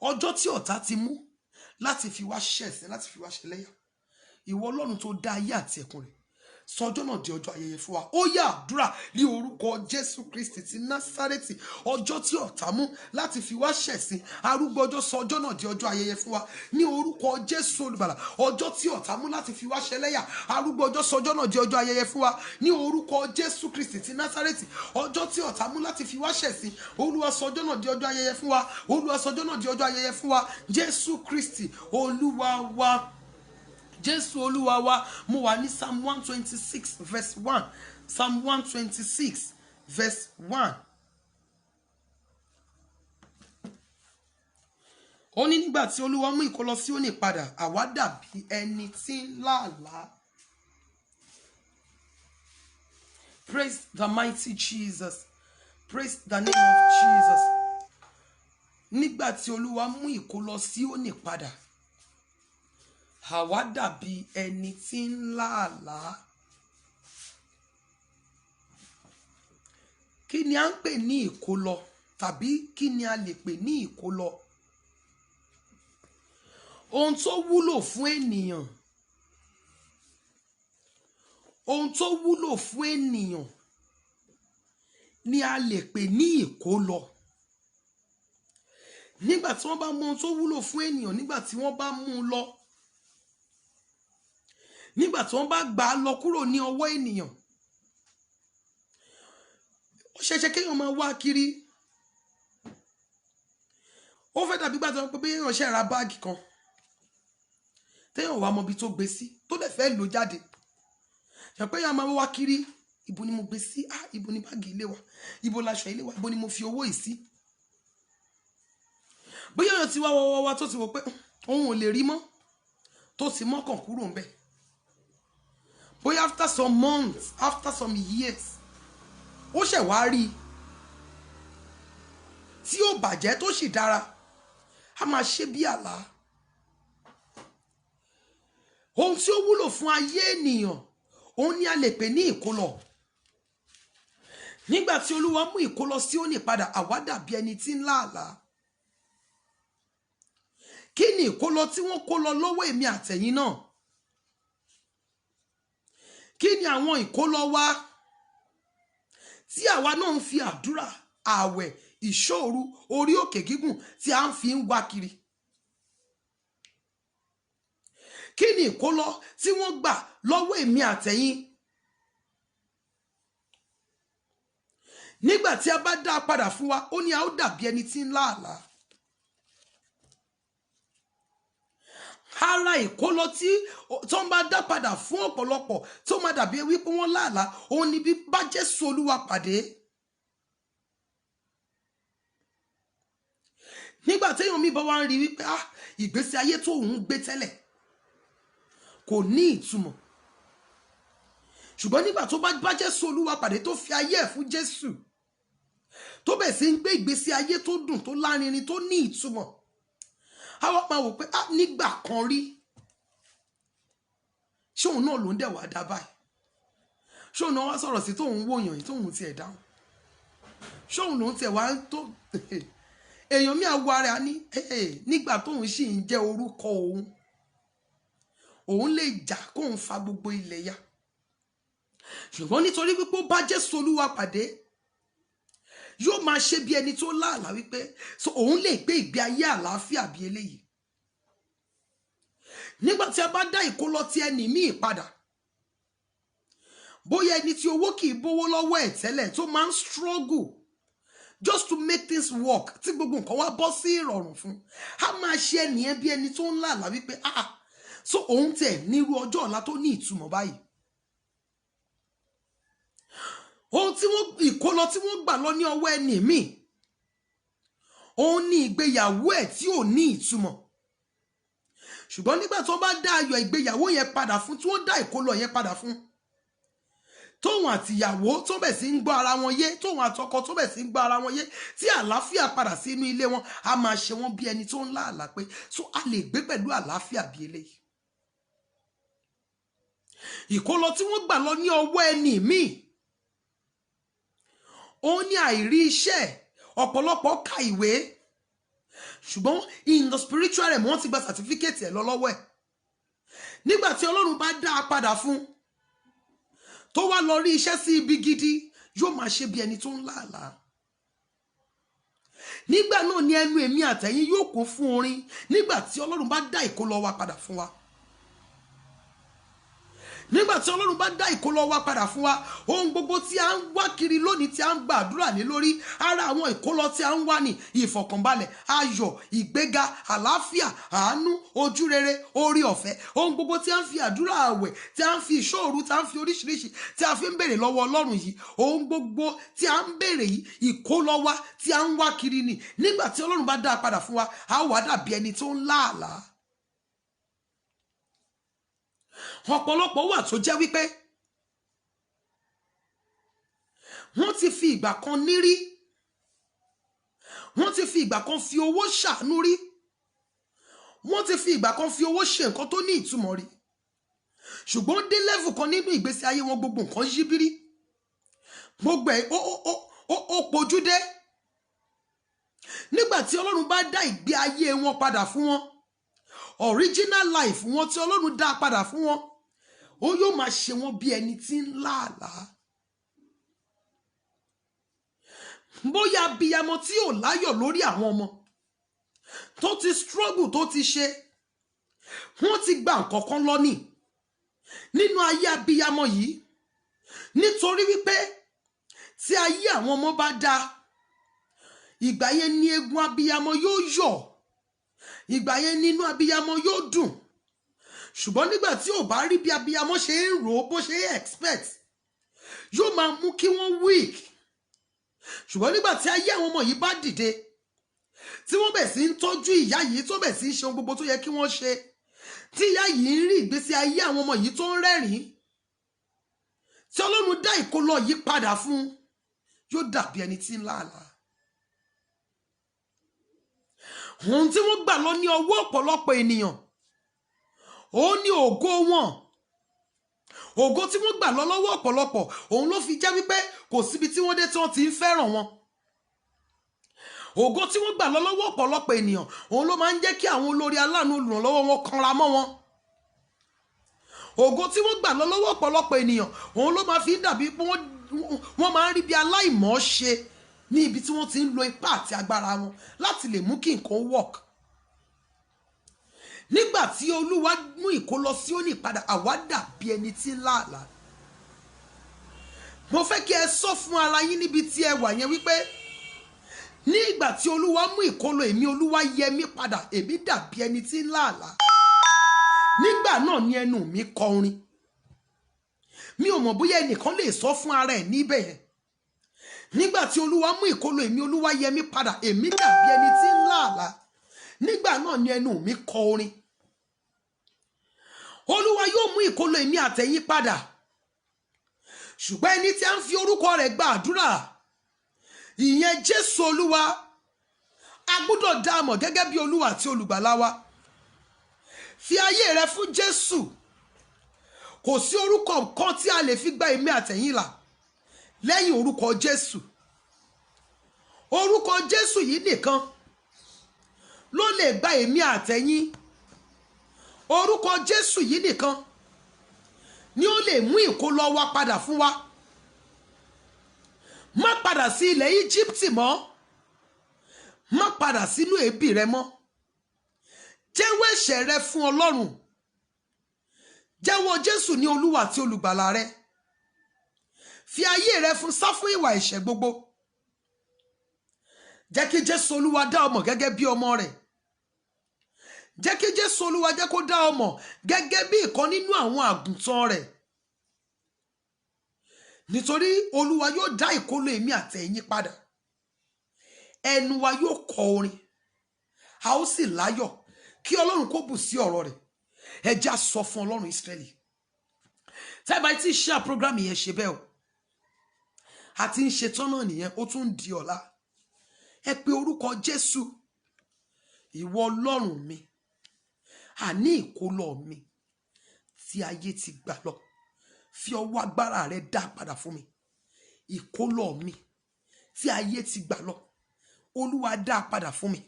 Ọjọ́ tí ọ̀tá ti mú láti fi wá ṣẹ̀sín, láti fi wá ṣẹlẹ́yà, ìwọ Ọlọ́run tó dá ayé àti ẹ̀kún rẹ̀, sọjọ́ náà di ọjọ́ ayẹyẹ fún wa. Ó yá àdúrà ní orúkọ Jésù Kristi ti Násárẹ́tì. Ọjọ́ tí ọ̀tá mú láti fi wá ṣẹ̀sín, arúgbó ọjọ́ sọjọ́ náà di ọjọ́ ayẹyẹ fún wa ní orúkọ Jésù olùgbàlà. Ọjọ́ tí ọ̀tá mú láti fi wá ṣẹlẹ́yà, arúgbó ọjọ́ sọjọ́ náà di ọjọ́ ayẹyẹ fún wa ní orúkọ Jésù Kristi ti Násárẹ́tì. Ọjọ́ tí ọ̀tá mú láti fi wá ṣẹ̀sín, Olúwa sọjọ́ náà di ọjọ́ ayẹyẹ fún wa. Olúwa sọjọ́ náà di ọjọ́ ayẹyẹ fún wa. Jésù Kristi Olúwa wa, Jésù Olúwa wa. Mo wà ní Psalm 126 verse 1. Psalm 126 verse 1. Ó ní nígbà tí Olúwa mú ìkólọ Síónì padà, àwa dàbí ẹni tí ń làálàá. Praise the mighty Jesus. Praise the name of Jesus. Nígbà tí Olúwa mú ìkólọ Síónì padà, àwa dàbí ẹni tí ń làálàá. Kí ni à ń pè ní ìkólọ, tàbí kí ni a lè pè ní ìkólọ? Ohun tó wúlò fún ènìyàn, ohun tó wúlò fún ènìyàn ni a lè pè ní ìkólọ. Nígbà tí wọ́n bá mú ohun tó wúlò fún ènìyàn, nígbà tí wọ́n bá mú un lọ, nígbà tí wọ́n bá gbà á lọ kúrò ní ọwọ́ ènìyàn, ó ṣeéṣe kéèyàn máa wá kiri. Ó fẹ́ dàbí gbà tí wọ́n pé bí èèyàn ṣe ra báàgì kan, téèyàn wá mọ ibi tó gbé sí, tó dẹ̀ fẹ́ lò jáde. Ṣé pé èèyàn máa wá kiri, ibo ni mo gbé sí? Ibo ni báàgì ilé wa? Ibo laṣọ ilé wa? Ibo ni mo fi owó yìí sí? Bóyá èèyàn ti wá tó ti wò pé òun ò lè rí mọ́, tó ti mọ́kàn kúrò ń bẹ̀. Bóyá after some months, after some years, ó ṣẹ̀ wá rí tí ó bàjẹ́ tó sì dára, a máa ṣe bí àlá. Ohun tí ó wúlò fún ayé ènìyàn, òun ni a lè pè ní ìkólọ. Nígbà tí Olúwa mú ìkólọ Síónì padà, àwa dàbí ẹni tí ń làálàá. Kí ni ìkólọ tí wọ́n kó lọ lọ́wọ́ èmi àtẹ̀yin náà? Kí ni àwọn ìkólọ wa tí àwa náà ń fi àdúrà, ààwẹ̀, ìṣòru, orí òkè gígùn tí a ń fi ń wá kiri? kí ni ìkólọ tí wọ́n gbà lọ́wọ́ èmi àtẹ̀yin nígbà tí a bá dá a padà fún wa ó ní a ó dàbí ẹni tí ń lá àlá. Ara ìkólọ tí tó ń bá dá padà fún ọ̀pọ̀lọpọ̀ tó máa dàbí wípé wọ́n lá àlá òun ni bí bá Jésù Olúwa pàdé. Nígbà téèyàn mi bá wá ń rí wípé ìgbésí ayé tó ń gbé tẹ́lẹ̀ kò ní ìtumọ̀, ṣùgbọ́n nígbà tó bá Jésù Olúwa pàdé tó fi ayé ẹ̀ fún Jésù tó bẹ̀ sí ń gbé ìgbésí ayé tó dùn tó lárinrin tó ní ìtumọ̀, àwọn máa wò pé nígbà kan rí ṣé òun náà ló ń dẹ̀ wá dá báyìí, ṣé òun náà wá sọ̀rọ̀ sí tóun wòyàn yìí tóun tiẹ̀ dáhùn, ṣé òun lòun tiẹ̀ wá tó èèyàn mi àwọ̀ ara ní nígbà tóun sì ń jẹ́ orúkọ òun lè jà kóun fa gbogbo ilẹ̀ ya, ṣùgbọ́n nítorí wípé ó bá Jésù Olúwa pàdé yóò máa ṣe bí ẹni tó láàlá wípé so òun lè gbé ìgbé ayé àlàáfíà bí eléyìí. Nígbà tí a bá dá ìkólọ ti ẹni míì padà, bóyá ẹni tí owó kì í bówó lọ́wọ́ ẹ̀ tẹ́lẹ̀ tó máa ń struggle just to make things work tí gbogbo nǹkan wá bọ́ sí ìrọ̀rùn fún, a máa ṣe ẹnìyẹn bí ẹni tó ń láàlá wípé so òun tẹ̀ nírú ọjọ́ ọ̀la tó ní ìtumọ̀ báyìí. Ohun tí ìkólọ tí wọ́n gbà lọ ní ọwọ́ ẹni míì òun ní ìgbéyàwó ẹ̀ tí ò ní ìtumọ̀, ṣùgbọ́n nígbà tí wọ́n bá dá ayọ̀ ìgbéyàwó yẹn padà fún, tí wọ́n dá ìkólọ yẹn padà fún, tóun àtìyàwó tó bẹ̀ sí ń gbọ́ ara wọn yé, tóun àtọkọ tó bẹ̀ sí ń gbọ́ ara wọn yé, tí àlàáfíà padà sí inú ilé wọn, a máa ṣe wọ́n bí ẹni tó ń lá àlá pé so a lè gbé pẹ̀lú àlàáfíà bí eléyìí. Ìkólọ tí wọ́n gbà lọ ní ọwọ́ ẹni míì òun ní àìrí iṣẹ́, ọ̀pọ̀lọpọ̀ ka ìwé ṣùgbọ́n in the spiritual realm wọ́n ti gba certificate ẹ̀ lọ lọ́wọ́ ẹ̀. Nígbà tí Ọlọ́run bá dá a padà fún tó wá lọ rí iṣẹ́ sí ibi gidi yóò máa ṣe bí ẹni tó ń láàlá. Nígbà náà ni ẹnu èmi àtẹ̀yin yóò kún fún orin nígbà tí Ọlọ́run bá dá ìkólọ wa padà fún wa. Nígbà tí Ọlọ́run bá dá ìkólọ wa padà fún wa, ohun gbogbo tí a ń wá kiri lónìí tí a ń gbàdúrà lé lórí, ara àwọn ìkólọ tí a ń wá ní ìfọ̀kànbalẹ̀, ayọ̀, ìgbéga, àlàáfíà, àánú, ojúrere, orí ọ̀fẹ́, ohun gbogbo tí a ń fi àdúrà àwẹ̀, tí a ń fi ìṣòro, tí a ń fi oríṣiríṣi tí a fi ń béèrè lọ́wọ́ Ọlọ́run yìí, ohun gbogbo tí a ń béèrè yìí, ìkólọ wa tí a ń wá kiri ni. Nígbà tí Ọlọ́run bá dá a padà fún wa, a wá dàbí ẹni tó ń láàlá. Ọ̀pọ̀lọpọ̀ wà tó jẹ́ wípé wọ́n ti fi ìgbà kan nírí, wọ́n ti fi ìgbà kan fi owó ṣàánú rí, wọ́n ti fi ìgbà kan fi owó ṣe nǹkan tó ní ìtumọ̀ rí, ṣùgbọ́n dé level kan nínú ìgbésí ayé wọn gbogbo nǹkan yí bírí, gbogbo ẹ̀ ó pojú dé. Nígbà tí Ọlọ́run bá dá ìgbé ayé wọn padà fún wọn, original life wọn tí Ọlọ́run dá padà fún wọn, ó yóò máa ṣe wọn bí ẹni tí ń láàlá. Bóyá abiyamọ tí ò láyọ̀ lórí àwọn ọmọ tó ti struggle tó ti ṣe, wọ́n ti gba nǹkan kan lọ́nì nínú ayé abiyamọ yìí, nítorí wípé tí ayé àwọn ọmọ bá dáa, ìgbà yẹn ni egun abiyamọ yóò yọ̀, ìgbà yẹn nínú abiyamọ yóò dùn. Ṣùgbọ́n nígbà tí ò bá rí bí abiyamọ ṣe ń rò ó bó ṣe expect, yóò máa mú kí wọ́n weak. Ṣùgbọ́n nígbà tí ayé àwọn ọmọ yìí bá dìde, tí wọ́n bẹ̀ sí ń tọ́jú ìyá yìí, tó bẹ̀ sí ń ṣe ohun gbogbo tó yẹ kí wọ́n ṣe, tí ìyá yìí ń rí ìgbésí ayé àwọn ọmọ yìí tó ń rẹ́rìn-ín, tí Ọlọ́run dá ìkólọ yìí padà fún, yóò dàbí ẹni tí ń láàlá. Ohun tí wọ́n gbà lọ ní ọwọ́ ọ̀pọ̀lọpọ̀ ènìyàn, ó ní ògo wọn. Ògo tí wọ́n gbà lọ lọ́wọ́ ọ̀pọ̀lọpọ̀, òun ló fi jẹ́ wípé kò síbi tí wọ́n dé tí wọ́n ti ń fẹ́ràn wọn. Ògo tí wọ́n gbà lọ lọ́wọ́ ọ̀pọ̀lọpọ̀ ènìyàn, òun ló máa ń jẹ́ kí àwọn olórí aláàánú olùrànlọ́wọ́ wọn kanra mọ́ wọn. Ògo tí wọ́n gbà lọ lọ́wọ́ ọ̀pọ̀lọpọ̀ ènìyàn, òun ló máa fi ń dàbí pé wọ́n máa ń rí bí aláìmọ̀ ṣe ní ibi tí wọ́n ti ń lo ipá àti agbára wọn láti lè mú kí nǹkan work. nígbà tí Olúwa mú ìkólọ Síónì padà àwa dàbí ẹni tí ń làálàá. Mo fẹ́ kí ẹ sọ fún ara yín níbi tí ẹ wà yẹn wípé ní ìgbà tí Olúwa mú ìkólọ èmi Olúwa yẹ mí padà èmi dàbí ẹni tí ń làálàá. Nígbà náà ni ẹnu mi kọ orin. Mi ò mọ̀ bóyá ẹnìkan lè sọ fún ara ẹ̀ níbẹ̀ yẹn. Nígbà tí Olúwa mú ìkólọ èmi Olúwa yẹ mí padà èmi dàbí ẹni tí ń làálàá. Nígbà náà ni ẹnu mi kọ orin. Olúwa yóò mú ìkólọ èmi àtẹ̀yin padà. Ṣùgbọ́n ẹni tí a ń fi orúkọ rẹ̀ gba àdúrà, ìyẹn Jésù Olúwa, a gbọ́dọ̀ dá a mọ̀ gẹ́gẹ́ bí Olúwa àti olùgbàlà wa. Fi ayé rẹ fún Jésù. Kò sí orúkọ kan tí a lè fi gba èmi àtẹ̀yin là lẹ́yìn orúkọ Jésù. Orúkọ Jésù yìí nìkan ló lè gba èmi àtẹ̀yin. Orúkọ Jésù yìí nìkan ni ó lè mú ìkólọ wa padà fún wa. Má padà sí ilẹ̀ Íjíbítì mọ́. Má padà sínú èébì rẹ mọ́. Jẹ́wọ́ ẹ̀ṣẹ̀ rẹ fún Ọlọ́run. Jẹ́wọ́ Jésù ní Olúwa àti olùgbàlà rẹ. Fi ayé rẹ fún, sá fún ìwà ẹ̀ṣẹ̀ gbogbo. Jẹ́ kí Jésù Olúwa dá ọ mọ̀ gẹ́gẹ́ bí ọmọ rẹ̀. Jẹ́ kí Jésù Olúwa jẹ́ kó dá ọ mọ̀ gẹ́gẹ́ bí ìkan nínú àwọn àgùntàn rẹ̀. Nítorí Olúwa yóò dá ìkólọ èmi àtẹ̀yin padà. Ẹnu wa yóò kọ orin. A ó sì láyọ̀. Kí Ọlọ́run kó bù sí ọ̀rọ̀ rẹ̀. Ẹ jẹ́ á sọ fún Ọlọ́run Ísírẹ́lì. Tẹ́bà tí share program yẹn ṣe bẹ́ẹ̀ o. A ti ń ṣe tán náà nìyẹn, ó tún di ọ̀la. Ẹ pe orúkọ Jésù. Ìwọ Ọlọ́run mi. Àní ìkólọ mi tí ayé ti gbà lọ. Fi ọwọ́ agbára rẹ dá padà fún mi. Ìkólọ mi tí ayé ti gbà lọ. Olúwa dá padà fún mi.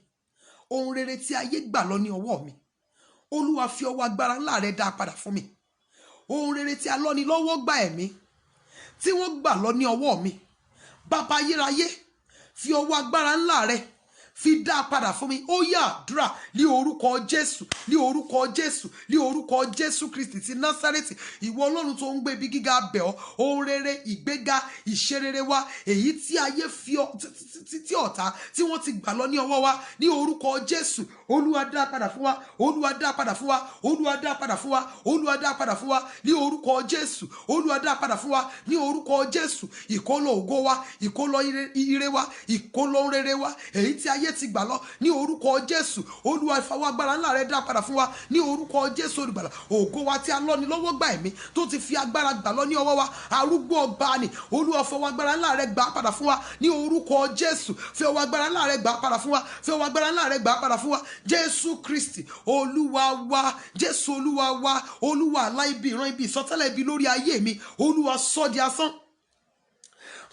Ohun rere tí ayé gbà lọ ní ọwọ́ mi. Olúwa fi ọwọ́ agbára ńlá rẹ dá padà fún mi. Ohun rere tí alọ́ni lọ́wọ́ gbà ẹ̀mí tí wọ́n gbà lọ ní ọwọ́ mi. Bàbá ayérayé, fi ọwọ́ agbára ńlá rẹ fi dá padà fún mi. Ó yá àdúrà ní orúkọ Jésù, ní orúkọ Jésù, ní orúkọ Jésù Kristi ti Násárẹ́tì. Ìwọ Ọlọ́run tó ń gbé ibi gíga bẹ̀ ọ́. Ohun rere, ìgbéga, ìṣerere wa, èyí tí ayé fi tí ọ̀tá tí wọ́n ti gbà lọ ní ọwọ́ wa, ní orúkọ Jésù. Olúwa dá padà fún wa. Olúwa dá padà fún wa. Olúwa dá padà fún wa. Olúwa dá padà fún wa ní orúkọ Jésù. Olúwa dá padà fún wa ní orúkọ Jésù. Ìkólọ ògo wa, ìkólọ ire wa, ìkólọ rere wa, èyí tí ayé ti gbà lọ ní orúkọ Jésù. Olúwa fọwọ́ agbára ńlá rẹ dá padà fún wa ní orúkọ Jésù olùgbàlà. Ògo wa tí a lọ́ni lọ́wọ́ gbà ẹ̀mí tó ti fi agbára gbà lọ ní ọwọ́ wa, arúgbó ọba ni. Olúwa fọwọ́ agbára ńlá rẹ gbà padà fún wa ní orúkọ Jésù. Fi ọwọ́ agbára ńlá rẹ gbà padà fún wa. Fi ọwọ́ agbára ńlá rẹ gbà padà fún wa. Jésù Kristi Olúwa wa. Jésù Olúwa wa. Olúwa aláìbí ìran ibi ìsọtẹ́lẹ̀ ibi lórí ayé mi. Olúwa sọ di asán.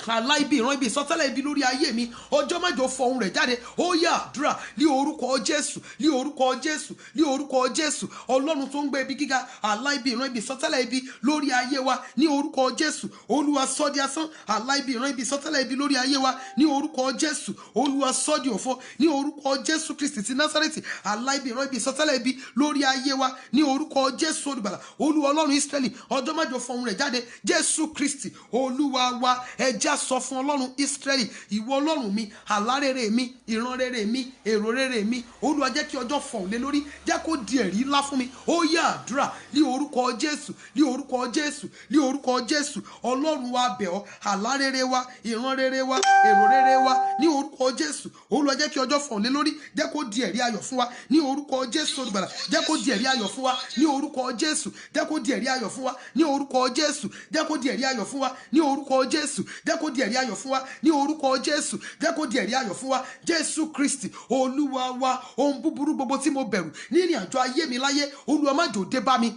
Aláìbí ìran ibi ìsọtẹ́lẹ̀ ibi lórí ayé mi. Ọjọ́ mẹ́jọ fọhùn rẹ̀ jáde. Ó yá àdúrà ní orúkọ Jésù, ní orúkọ Jésù, ní orúkọ Jésù. Ọlọ́run tó ń gbé ibi gíga, aláìbí ìran ibi ìsọtẹ́lẹ̀ ibi lórí ayé wa ní orúkọ Jésù. Olúwa sọ di asán. Aláìbí ìran ibi ìsọtẹ́lẹ̀ ibi lórí ayé wa ní orúkọ Jésù. Olúwa sọ di òfo ní orúkọ Jésù Kristi ti Násárẹ́tì. Aláìbí ìran ibi ìsọtẹ́lẹ̀ ibi lórí ayé wa ní orúkọ Jésù olùgbàlà. Olúwa Ọlọ́run Ísírẹ́lì, ọjọ́ mẹ́jọ fọhùn rẹ̀ jáde. Jésù Kristi Olúwa wa. Ẹja sọ fún Ọlọ́run Ísírẹ́lì, ìwọ Ọlọ́run mi, àlá rere mi, ìran rere mi, èrò rere mi. Olúwa jẹ́ kí ọjọ́ fọhùn lé lórí, jẹ́ kó di ẹ̀rí ńlá fún mi. Ó yá àdúrà ní orúkọ Jésù, ní orúkọ Jésù, ní orúkọ Jésù. Ọlọ́run wa bẹ̀ ọ́, àlá rere wa, ìran rere wa, èrò rere wa, ní orúkọ Jésù. Olúwa jẹ́ kí ọjọ́ fọhùn lé lórí, jẹ́ kó di ẹ̀rí ayọ̀ fún wa ní orúkọ Jésù olùgbàlà. Jẹ́ kó di ẹ̀rí ayọ̀ fún wa ní orúkọ Jésù. Jẹ́ kó di ẹ̀rí ayọ̀ fún wa ní orúkọ Jésù. Jẹ́ kó di ẹ̀rí ayọ̀ fún wa ní orúkọ Jésù. Jẹ́ kó di ẹ̀rí ayọ̀ fún wa ní orúkọ Jésù. Jẹ́ kó di ẹ̀rí ayọ̀ fún wa. Jésù Kristi Olúwa wa. Ohun búburú gbogbo tí mo bẹ̀rù ní ìrìn àjò ayé mi láyé, Olúwa má jò dé bá mi.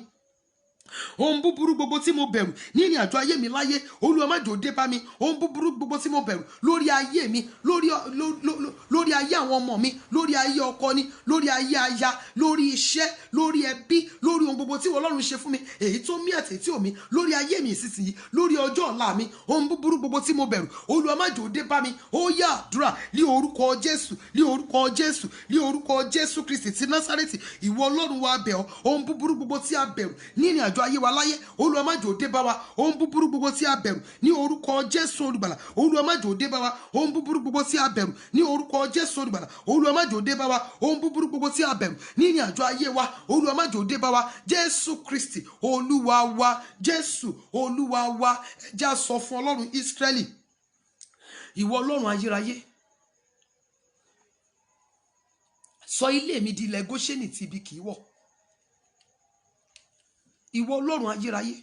ohun búburú gbogbo tí mo bẹ̀rù ní ìrìn àjò ayé mi láyé Olúwa má jò dé bá mi. Ohun búburú gbogbo tí mo bẹ̀rù lórí ayé mi, lórí ayé àwọn ọmọ mi, lórí ayé ọkọ ni, lórí ayé aya, lórí iṣẹ́, lórí ẹbí, lórí ohun gbogbo tí Ọlọ́run ṣe fún mi, èyí tó mí àti èyí tí ò mí, lórí ayé mi ìsinsìnyí, lórí ọjọ́ ọ̀la mi. Ohun búburú gbogbo tí mo bẹ̀rù Olúwa má jò dé bá mi. Ó yá àdúrà ní orúkọ Jésù, ní orúkọ Jésù, ní orúkọ Jésù Kristi ti Násárẹ́tì. Ìwọ Ọlọ́run wa bẹ̀ ọ́, ohun búburú gbogbo tí a bẹ̀rù ní ìrìn àjò ayé wa láyé Olúwa má jò dé bá wa. Ohun búburú gbogbo tí a bẹ̀rù ní orúkọ Jésù Olùgbàlà Olúwa má jò dé bá wa. Ohun búburú gbogbo tí a bẹ̀rù ní orúkọ Jésù Olùgbàlà Olúwa má jò dé bá wa. Ohun búburú gbogbo tí a bẹ̀rù ní ìrìn àjò ayé wa Olúwa má jò dé bá wa. Jésù Kristi Olúwa wa, Jésù Olúwa wa. Ẹ jẹ́ á sọ fún Ọlọ́run Ísírẹ́lì, ìwọ Ọlọ́run ayérayé, sọ ilé mi di ilẹ̀ Góṣẹ́nì tí ibi kì í wọ̀. Ìwọ Ọlọ́run ayérayé,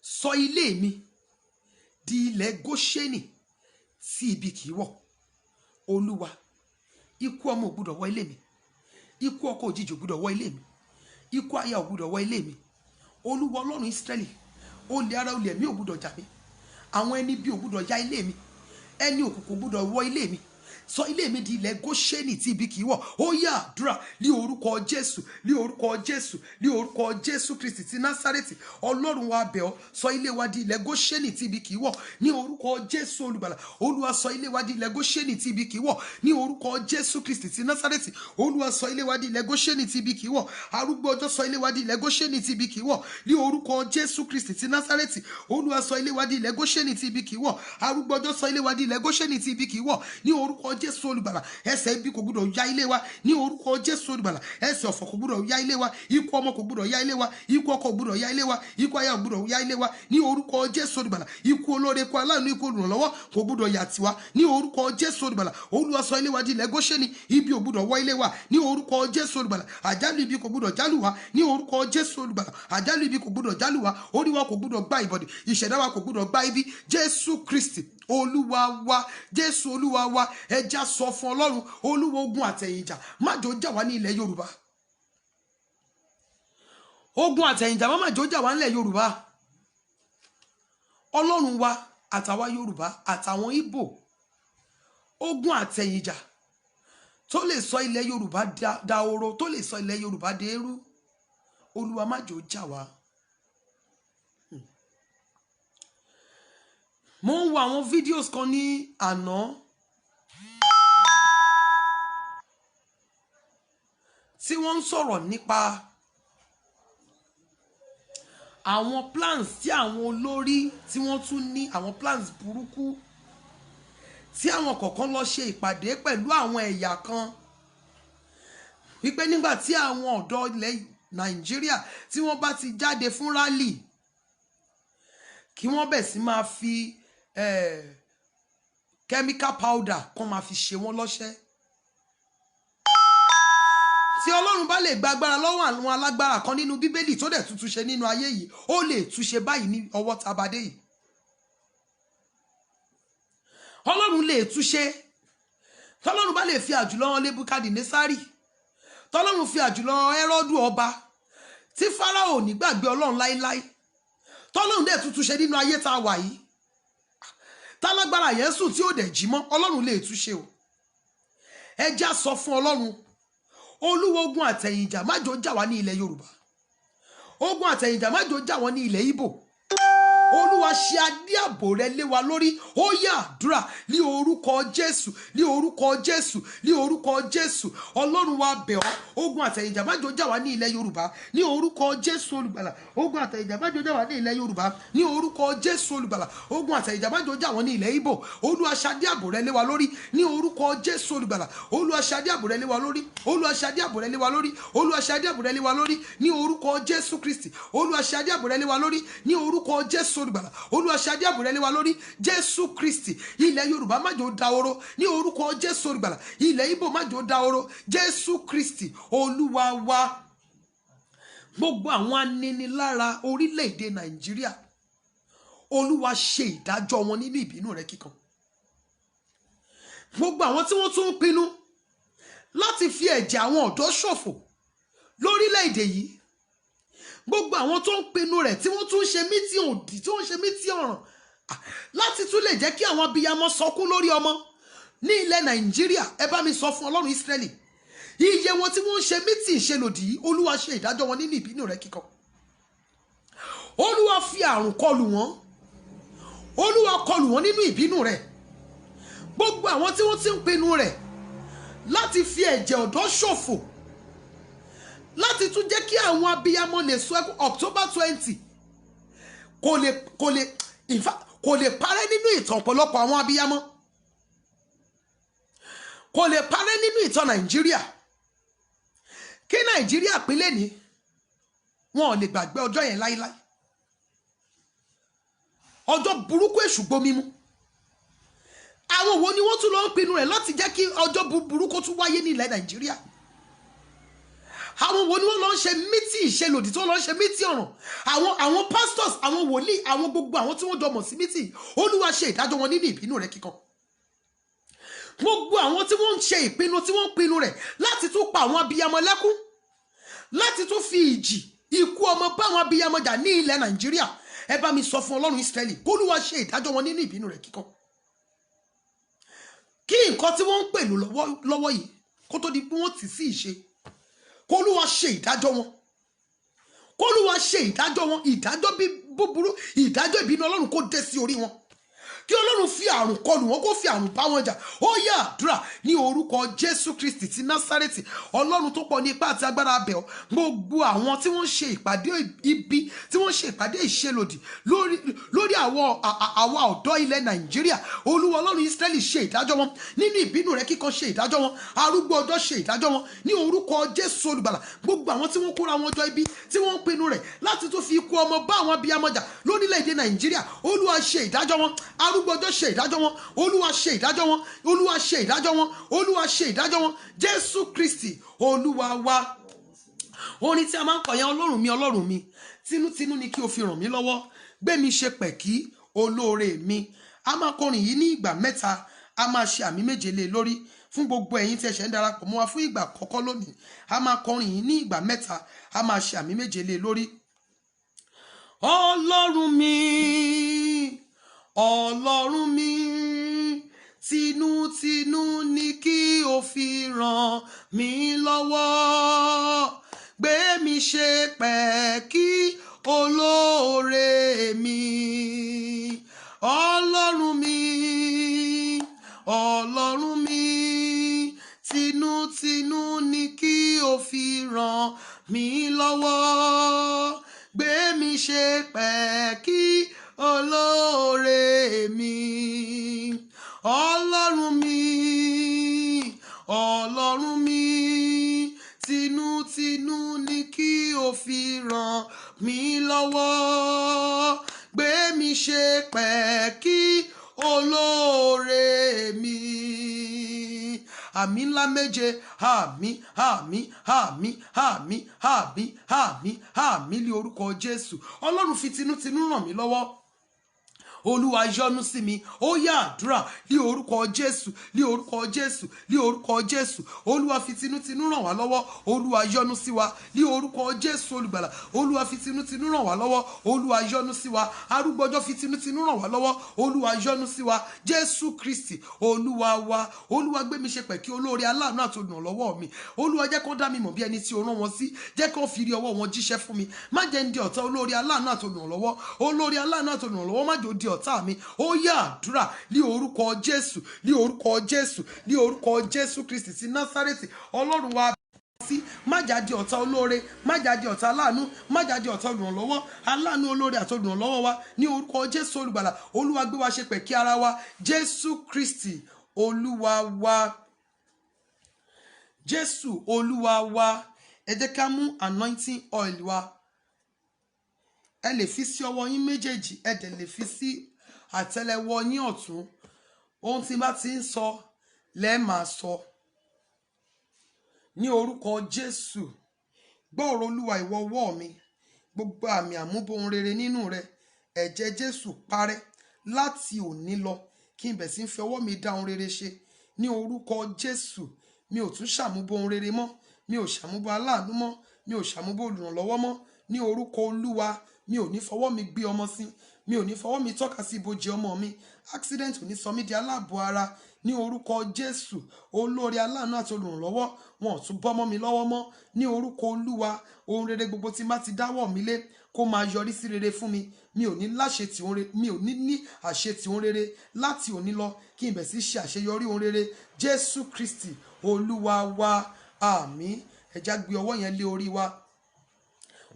sọ ilé mi di ilẹ̀ Góṣẹ́nì tí ibi kì í wọ̀. Olúwa, ikú ọmọ ò gbọdọ̀ wọ ilé mi, ikú ọkọ òjijì ò gbọdọ̀ wọ ilé mi, ikú aya ò gbọdọ̀ wọ ilé mi. Olúwa Ọlọ́run Ísírẹ́lì, olè ara olè ẹ̀mí ò gbọdọ̀ jà mí, àwọn ẹni bí ò gbọdọ̀ ya ilé mi, ẹni òkùnkùn ò gbọdọ̀ wọ ilé mi. Sọ ilé mi di ilẹ̀ Góṣẹ́nì tí ibi kì í wọ̀. Ó yá àdúrà ní orúkọ Jésù, ní orúkọ Jésù, ní orúkọ Jésù Kristi ti Násárẹ́tì. Ọlọ́run wa bẹ̀ ọ́, sọ ilé wa di ilẹ̀ Góṣẹ́nì tí ibi kì í wọ̀. Ní orúkọ Jésù Olùgbàlà Olúwa, sọ ilé wa di ilẹ̀ Góṣẹ́nì tí ibi kì í wọ̀. Ní orúkọ Jésù Kristi ti Násárẹ́tì. Olúwa, sọ ilé wa di ilẹ̀ Góṣẹ́nì tí ibi kì í wọ̀. Arúgbó ọjọ́, sọ ilé wa di ilẹ̀ Góṣẹ́nì tí ibi kì í wọ̀. Ní orúkọ Jésù Kristi ti Násárẹ́tì. Olúwa, sọ ilé wa di ilẹ̀ Góṣẹ́nì tí ibi kì í wọ̀. Arúgbó ọjọ́, sọ ilé wa di ilẹ̀ Góṣẹ́nì tí ibi kì í wọ̀. Ní orúkọ Jésù Olùgbàlà, ẹsẹ̀ ibi kò gbọdọ̀ ya ilé wa. Ní orúkọ Jésù Olùgbàlà, ẹsẹ̀ ọ̀fọ̀ kò gbọdọ̀ ya ilé wa, ikú ọmọ kò gbọdọ̀ ya ilé wa, ikú ọkọ kò gbọdọ̀ ya ilé wa, ikú aya kò gbọdọ̀ ya ilé wa. Ní orúkọ Jésù Olùgbàlà, ikú olóore, ikú aláàánú, ikú olùrànlọ́wọ́ kò gbọdọ̀ yà tiwa. Ní orúkọ Jésù Olùgbàlà, Olúwa, sọ ilé wa di ilẹ̀ Góṣẹ́nì, ibi ò gbọdọ̀ wọ ilé wa. Ní orúkọ Jésù Olùgbàlà, àjálù ibi kò gbọdọ̀ jálù wa. Ní orúkọ Jésù Olùgbàlà, àjálù ibi kò gbọdọ̀ jálù wa. Orí wa kò gbọdọ̀ gba ìbọ̀dẹ̀, ìṣẹ̀dá wa kò gbọdọ̀ gba ibi. Jésù Kristi Olúwa wa, Jésù Olúwa wa. Ẹ jẹ́ á sọ fún Ọlọ́run, Olúwa, ogun àtẹ̀yìnjà má jò jà wá ní ilẹ̀ Yorùbá. Ogun àtẹ̀yìnjà má jò jà wá ní ilẹ̀ Yorùbá. Ọlọ́run wa àtàwa Yorùbá àtàwọn Ìgbò, ogun àtẹ̀yìnjà tó lè sọ ilẹ̀ Yorùbá dahoro, tó lè sọ ilẹ̀ Yorùbá dẹrú, Olúwa má jò jà wá. Mo ń wo àwọn fídíòs kan ní àná tí wọ́n ń sọ̀rọ̀ nípa àwọn plans tí àwọn olórí tí wọ́n tún ní, àwọn plans burúkú tí àwọn kọ̀ọ̀kan lọ ṣe ìpàdé pẹ̀lú àwọn ẹ̀yà kan wípé nígbà tí àwọn ọ̀dọ́ ilẹ̀ Nàìjíríà tí wọ́n bá ti jáde fún rally, kí wọ́n bẹ̀ sí máa fi chemical powder kan máa fi ṣe wọ́n lọ́ṣẹ́. Tí Ọlọ́run bá lè gba agbára lọ́wọ́ àwọn alágbára kan nínú Bíbélì tó dẹ̀ túnṣe ṣe nínú ayé yìí, ó lè túnṣe báyìí ní ọwọ́ tabadé yìí. Ọlọ́run lè túnṣe. Tọ́lọ́run bá lè fi àjùlọ hàn Nebukadnesari, tọ́lọ́run fi àjùlọ Hẹ́rọ́dù ọba, tí Fáráò ní gbàgbé Ọlọ́run láíláí, tọ́lọ́run dẹ̀ túnṣe nínú ayé tá a wà yìí. Tálágbára yẹn sùn tí ó dẹ̀ jí mọ́, Ọlọ́run lè túnṣe o. Ẹ jẹ́ á sọ fún Ọlọ́run, Olúwa, ogun àtẹ̀yìnjà má jò jà wá ní ilẹ̀ Yorùbá, ogun àtẹ̀yìnjà má jò jà wọ́n ní ilẹ̀ Ìgbò. Olúwa, ṣe adé ààbò rẹ lé wa lórí. Ó yá àdúrà ní orúkọ Jésù, ní orúkọ Jésù, ní orúkọ Jésù. Ọlọ́run wa bẹ̀ ọ́, ogun àtẹ̀yìnjà má jò jà wá ní ilẹ̀ Yorùbá. Ní orúkọ Jésù Olùgbàlà, ogun àtẹ̀yìnjà má jò jà wá ní ilẹ̀ Yorùbá. Ní orúkọ Jésù Olùgbàlà, ogun àtẹ̀yìnjà má jò jà wọ́n ní ilẹ̀ Ìgbò. Olúwa, ṣe adé ààbò rẹ lé wa lórí. Ní orúkọ Jésù Olùgbàlà, Olúwa, ṣe adé ààbò rẹ lé wa lórí. Olúwa, ṣe adé ààbò rẹ lé wa lórí. Olúwa, ṣe adé ààbò rẹ lé wa lórí. Ní orúkọ Jésù Kristi, Olúwa, ṣe adé ààbò rẹ lé wa lórí. Ní orúkọ Jésù Olùgbàlà, Olúwa, ṣe adé ààbò rẹ lé wa lórí. Jésù Kristi, ilẹ̀ Yorùbá má jò dahoro. Ní orúkọ Jésù Olùgbàlà, ilẹ̀ Ìgbò má jò dahoro. Jésù Kristi Olúwa wa. Gbogbo àwọn aninilára orílẹ̀-èdè Nàìjíríà, Olúwa, ṣe ìdájọ́ wọn nínú ìbínú rẹ kíkan. Gbogbo àwọn tí wọ́n tún ń pinnu láti fi ẹ̀jẹ̀ àwọn ọ̀dọ́ ṣòfò lórílẹ̀-èdè yìí, gbogbo àwọn tó ń pinnu rẹ̀ tí wọ́n tún ṣe mítí òdì tí wọ́n ṣe mítí ọ̀ràn láti tún lè jẹ́ kí àwọn abiyamọ sọkún lórí ọmọ ní ilẹ̀ Nàìjíríà. Ẹ bá mi sọ fún Ọlọ́run Ísírẹ́lì, iye wọn tí wọ́n ń ṣe mítí ìṣelòdì yìí, Olúwa ṣe ìdájọ́ wọn nínú ìbínú rẹ̀ kíkan. Olúwa fi àrùn kọlù wọn, Olúwa kọlù wọn nínú ìbínú rẹ̀. Gbogbo àwọn tí wọ́n ti ń pinnu rẹ̀ láti fi ẹ̀jẹ̀ ọ̀dọ́ ṣòfò, láti tún jẹ́ kí àwọn abiyamọ lè sọ ẹkún October 20 kò lè parẹ́ nínú ìtàn ọ̀pọ̀lọpọ̀ àwọn abiyamọ, kò lè parẹ́ nínú ìtàn Nàìjíríà. Kí Nàìjíríà pínlẹ̀ ní wọn ò lè gbàgbé ọjọ́ yẹn láíláí. Ọjọ́ burúkú èṣù gbomimu. Àwọn wo ni wọ́n tún lọ ń pinnu rẹ̀ láti jẹ́ kí ọjọ́ burúkú tún wáyé ní ilẹ̀ Nàìjíríà? Àwọn wo ni wọ́n lọ ń ṣe mítì ìṣelòdì tó lọ ń ṣe mítì ọ̀ràn? Àwọn pastors, àwọn wòlíì, àwọn gbogbo àwọn tí wọ́n jọ mọ̀ sí mítì. Olúwa ṣe ìdájọ́ wọn nínú ìbínú rẹ̀ kíkan. Gbogbo àwọn tí wọ́n ń ṣe ìpinnu tí wọ́n ń pinnu rẹ̀ láti tún pa àwọn abiyamọ lẹ́kún, láti tún fi ìjì ikú ọmọ bá àwọn abiyamọ jà ní ilẹ̀ Nàìjíríà. Ẹ bá mi sọ fún Ọlọ́run Ísírẹ́lì, k'Olúwa ṣe ìdájọ́ wọn nínú ìbínú rẹ̀ kíkan. Kí nǹkan tí wọ́n ń pè lọ́wọ́ yìí kó tó di pé wọ́n tì sí ìṣe, k'Olúwa ṣe ìdájọ́ wọn, k'Olúwa ṣe ìdájọ́ wọn, ìdájọ́ bí búburú, ìdájọ́ ìbínú Ọlọ́run kó dé sí orí wọn. Kí Ọlọ́run fi àrùn kọlù wọn, kó fi àrùn bá wọn jà. Ó yá àdúrà ní orúkọ Jésù Kristi ti Násárẹ́tì. Ọlọ́run tó pọ̀ ní ipá àti agbára abẹ̀ ọ́. Gbogbo àwọn tí wọ́n ṣe ìpàdé ibi, tí wọ́n ṣe ìpàdé ìṣelòdì lórí àwa ọ̀dọ́ ilẹ̀ Nàìjíríà, Olúwa Ọlọ́run Ísírẹ́lì ṣe ìdájọ́ wọn nínú ìbínú rẹ̀ kíkan. Ṣe ìdájọ́ wọn, arúgbó ọjọ́ ṣe ìdájọ́ wọn ní orúkọ Jésù Olùgbàlà. Gbogbo àwọn tí wọ́n kóra wọn jọ ibi, tí wọ́n pinnu rẹ̀ láti tún fi ikú ọmọ bá àwọn abiyamọ jà lórílẹ̀-èdè Nàìjíríà, Olúwa ṣe ìdájọ́ wọn. Arúgbó ọjọ́ ṣe ìdájọ́ wọn, Olúwa ṣe ìdájọ́ wọn, Olúwa ṣe ìdájọ́ wọn, Olúwa ṣe ìdájọ́ wọn. Jésù Kristi Olúwa wa. Orin tí a máa ń kọ yẹn, Ọlọ́run mi, tinútinú ni kí o fi ràn mí lọ́wọ́, gbé mi ṣe pẹ̀kí olóore mi. A máa kọrin yìí ní ìgbà mẹ́ta, a máa ṣe àmì méje lé lórí. Fún gbogbo ẹ̀yin tí ẹ ṣẹ̀ ń darapọ̀ mọ́ wa fún ìgbà àkọ́kọ́ lónìí, a máa kọrin yìí ní ìgbà mẹ́ta, a máa ṣe àmì méje lé lórí. Ọlọ́run mi, Ọlọ́run mi, tinútinú ni kí o fi ràn mí lọ́wọ́, gbé mi ṣe pẹ̀kí olóore mi. Ọlọ́run mi, Ọlọ́run mi, tinútinú ni kí o fi ràn mí lọ́wọ́, gbé mi ṣe pẹ̀kí olóore mi. Ọlọ́run mi, Ọlọ́run mi, tinútinú ni kí o fi ràn mí lọ́wọ́, gbé mi ṣe pẹ̀kí olóore mi. Àmì ńlá méje, àmì, àmì, àmì, àmì, àmì, àmì, àmì ní orúkọ Jésù. Ọlọ́run fi tinútinú ràn mí lọ́wọ́. Olúwa yọ́nú sí mi. Ó yá àdúrà ní orúkọ Jésù, ní orúkọ Jésù, ní orúkọ Jésù. Olúwa fi tinútinú ràn wá lọ́wọ́. Olúwa yọ́nú sí wa ní orúkọ Jésù Olùgbàlà. Olúwa fi tinútinú ràn wá lọ́wọ́. Olúwa yọ́nú sí wa. Arúgbọ́jọ́ fi tinútinú ràn wá lọ́wọ́. Olúwa yọ́nú sí wa. Jésù Kristi Olúwa wa. Olúwa gbé mi ṣe pẹ̀kí olóore aláàánú àti olùrànlọ́wọ́ mi. Olúwa jẹ́ kó dá mi mọ̀ bí ẹni tí o rán wọn sí. Jẹ́ kó fi rí ọwọ́ wọn jíṣẹ́ fún mi. Má jẹ́ ń di ọ̀tá olóore aláàánú àti olùrànlọ́wọ́. Olóore aláàánú àti olùrànlọ́wọ́ má jẹ́ ó di ọ̀tá mi. Ó yá àdúrà ní orúkọ Jésù, ní orúkọ Jésù, ní orúkọ Jésù Kristi ti Násárẹ́tì. Ọlọ́run wa sí, má jáde ọ̀tá olóore, má jáde ọ̀tá aláàánú, má jáde ọ̀tá olùrànlọ́wọ́, aláàánú olóore àti olùrànlọ́wọ́ wa ní orúkọ Jésù Olùgbàlà. Olúwa gbé wa ṣe pẹ̀kí ara wa. Jésù Kristi Olúwa wa. Jésù Olúwa wa. Ẹ jẹ́ ká mú anointing oil wa. Ẹ lè fi sí ọwọ́ yín méjèèjì, ẹ dẹ̀ lè fi sí àtẹ́lẹwọ́ yín ọ̀tún. Ohun tí bá ti ń sọ lẹ máa sọ. Ní orúkọ Jésù, gbọ́ ọ̀rọ̀ Olúwa ìwọ ọwọ́ mi. Gbogbo àmì àmúbohun rere nínú rẹ, ẹ̀jẹ̀ Jésù parẹ́ láti òní lọ. Kí n bẹ̀ sí fi ọwọ́ mi dá ohun rere ṣe. Ní orúkọ Jésù, mi ò tún ṣàmúbohun rere mọ́. Mi ò ṣàmúbọ aláàánú mọ́. Mi ò ṣàmúbọ olùrànlọ́wọ́ mọ́. ní orúkọ Olúwa. Mi ò ní fọwọ́ mi gbé ọmọ sí, mi ò ní fọwọ́ mi tọ́ka sí ibojì ọmọ mi. Accident ò ní sọ mí di aláàbọ̀ ara ní orúkọ Jésù. Olóore aláàánú àti olùrànlọ́wọ́ wọn ò tún bọ́ mọ́ mi lọ́wọ́ mọ́ ní orúkọ Olúwa. Ohun rere gbogbo tí n bá ti dáwọ́ mi lé kó máa yọrí sí rere fún mi. Mi ò ní láṣetì ohun rere, mi ò ní àṣetì ohun rere láti òní lọ kí n bẹ̀ sí ṣe àṣeyọrí ohun rere. Jésù Kristi Olúwa wa. Àmín. Ẹ já gbé ọwọ́ yẹn lé orí wa.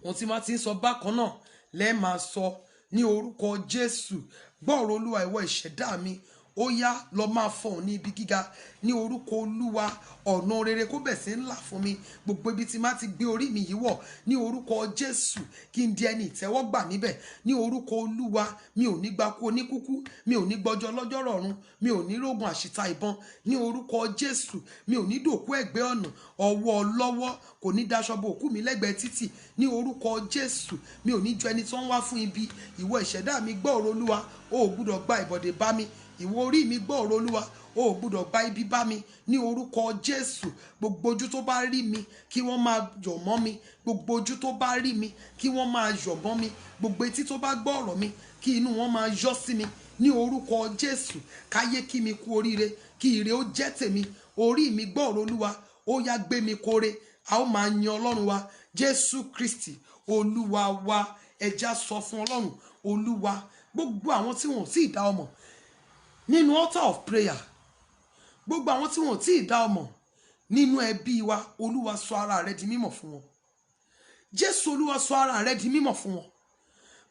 Ohun tí máa ti ń sọ bákan náà lẹ́ẹ̀ máa sọ ní orúkọ Jésù. Gbọ́rọ̀ Olúwa ìwọ ìṣẹ̀dá mi, ó yá lọ máa fọhùn ní ibi gíga ní orúkọ Olúwa. Ọ̀nà rere kó bẹ̀ sí ńlá fún mi. Gbogbo ibi tí máa ti gbé orí mi yìí wọ̀ ní orúkọ Jésù kí n di ẹni ìtẹ́wọ́gbà níbẹ̀ ní orúkọ Olúwa. Mi ò ní gbakú oníkúkú, mi ò ní gbọ́jọ́ lọ́jọ́ rọ̀run, mi ò ní rógun àṣìta ìbọn ní orúkọ Jésù. Mi ò ní dòkú ẹ̀gbẹ́ ọ̀nà, ọwọ́ ọlọ́wọ́ kò ní daṣọ bo òkú mi lẹ́gbẹ̀ẹ́ títì ní orúkọ Jésù. Mi ò ní jọ ẹni tó ń wá fún ibi. Ìwọ ìṣẹ̀dá mi gbọ́ ọ̀rọ̀ Olúwa, o ò gbúdọ̀ gba ìbọ̀dè bá mi. Ìwọ orí mi gbọ́ ọ̀rọ̀ Olúwa, o ò gbúdọ̀ gba ibi bá mi ní orúkọ Jésù. Gbogbo ojú tó bá rí mi kí wọ́n máa yọ̀ mọ́ mi. Gbogbo ojú tó bá rí mi kí wọ́n máa yọ̀ mọ́ mi. Gbogbo etí tó bá gbọ́ ọ̀rọ̀ mi kí inú wọn máa yọ́ sí mi ní orúkọ Jésù. Káyé kí mi kú oríire, kí ire ó jẹ́ tèmi. Orí mi gbọ́ ọ̀rọ̀ Olúwa, ó yá gbé mi kóre. A ó máa yin Ọlọ́run wa. Jésù Kristi Olúwa wa. Ẹ já sọ fún Ọlọ́run, Olúwa, gbogbo àwọn tí wọn ò tí ì dá ọmọ nínú altar of prayer, gbogbo àwọn tí wọn ò tí ì dá ọmọ nínú ẹbí wa, Olúwa sọ ara rẹ di mímọ̀ fún wọn. Jésù Olúwa sọ ara rẹ di mímọ̀ fún wọn.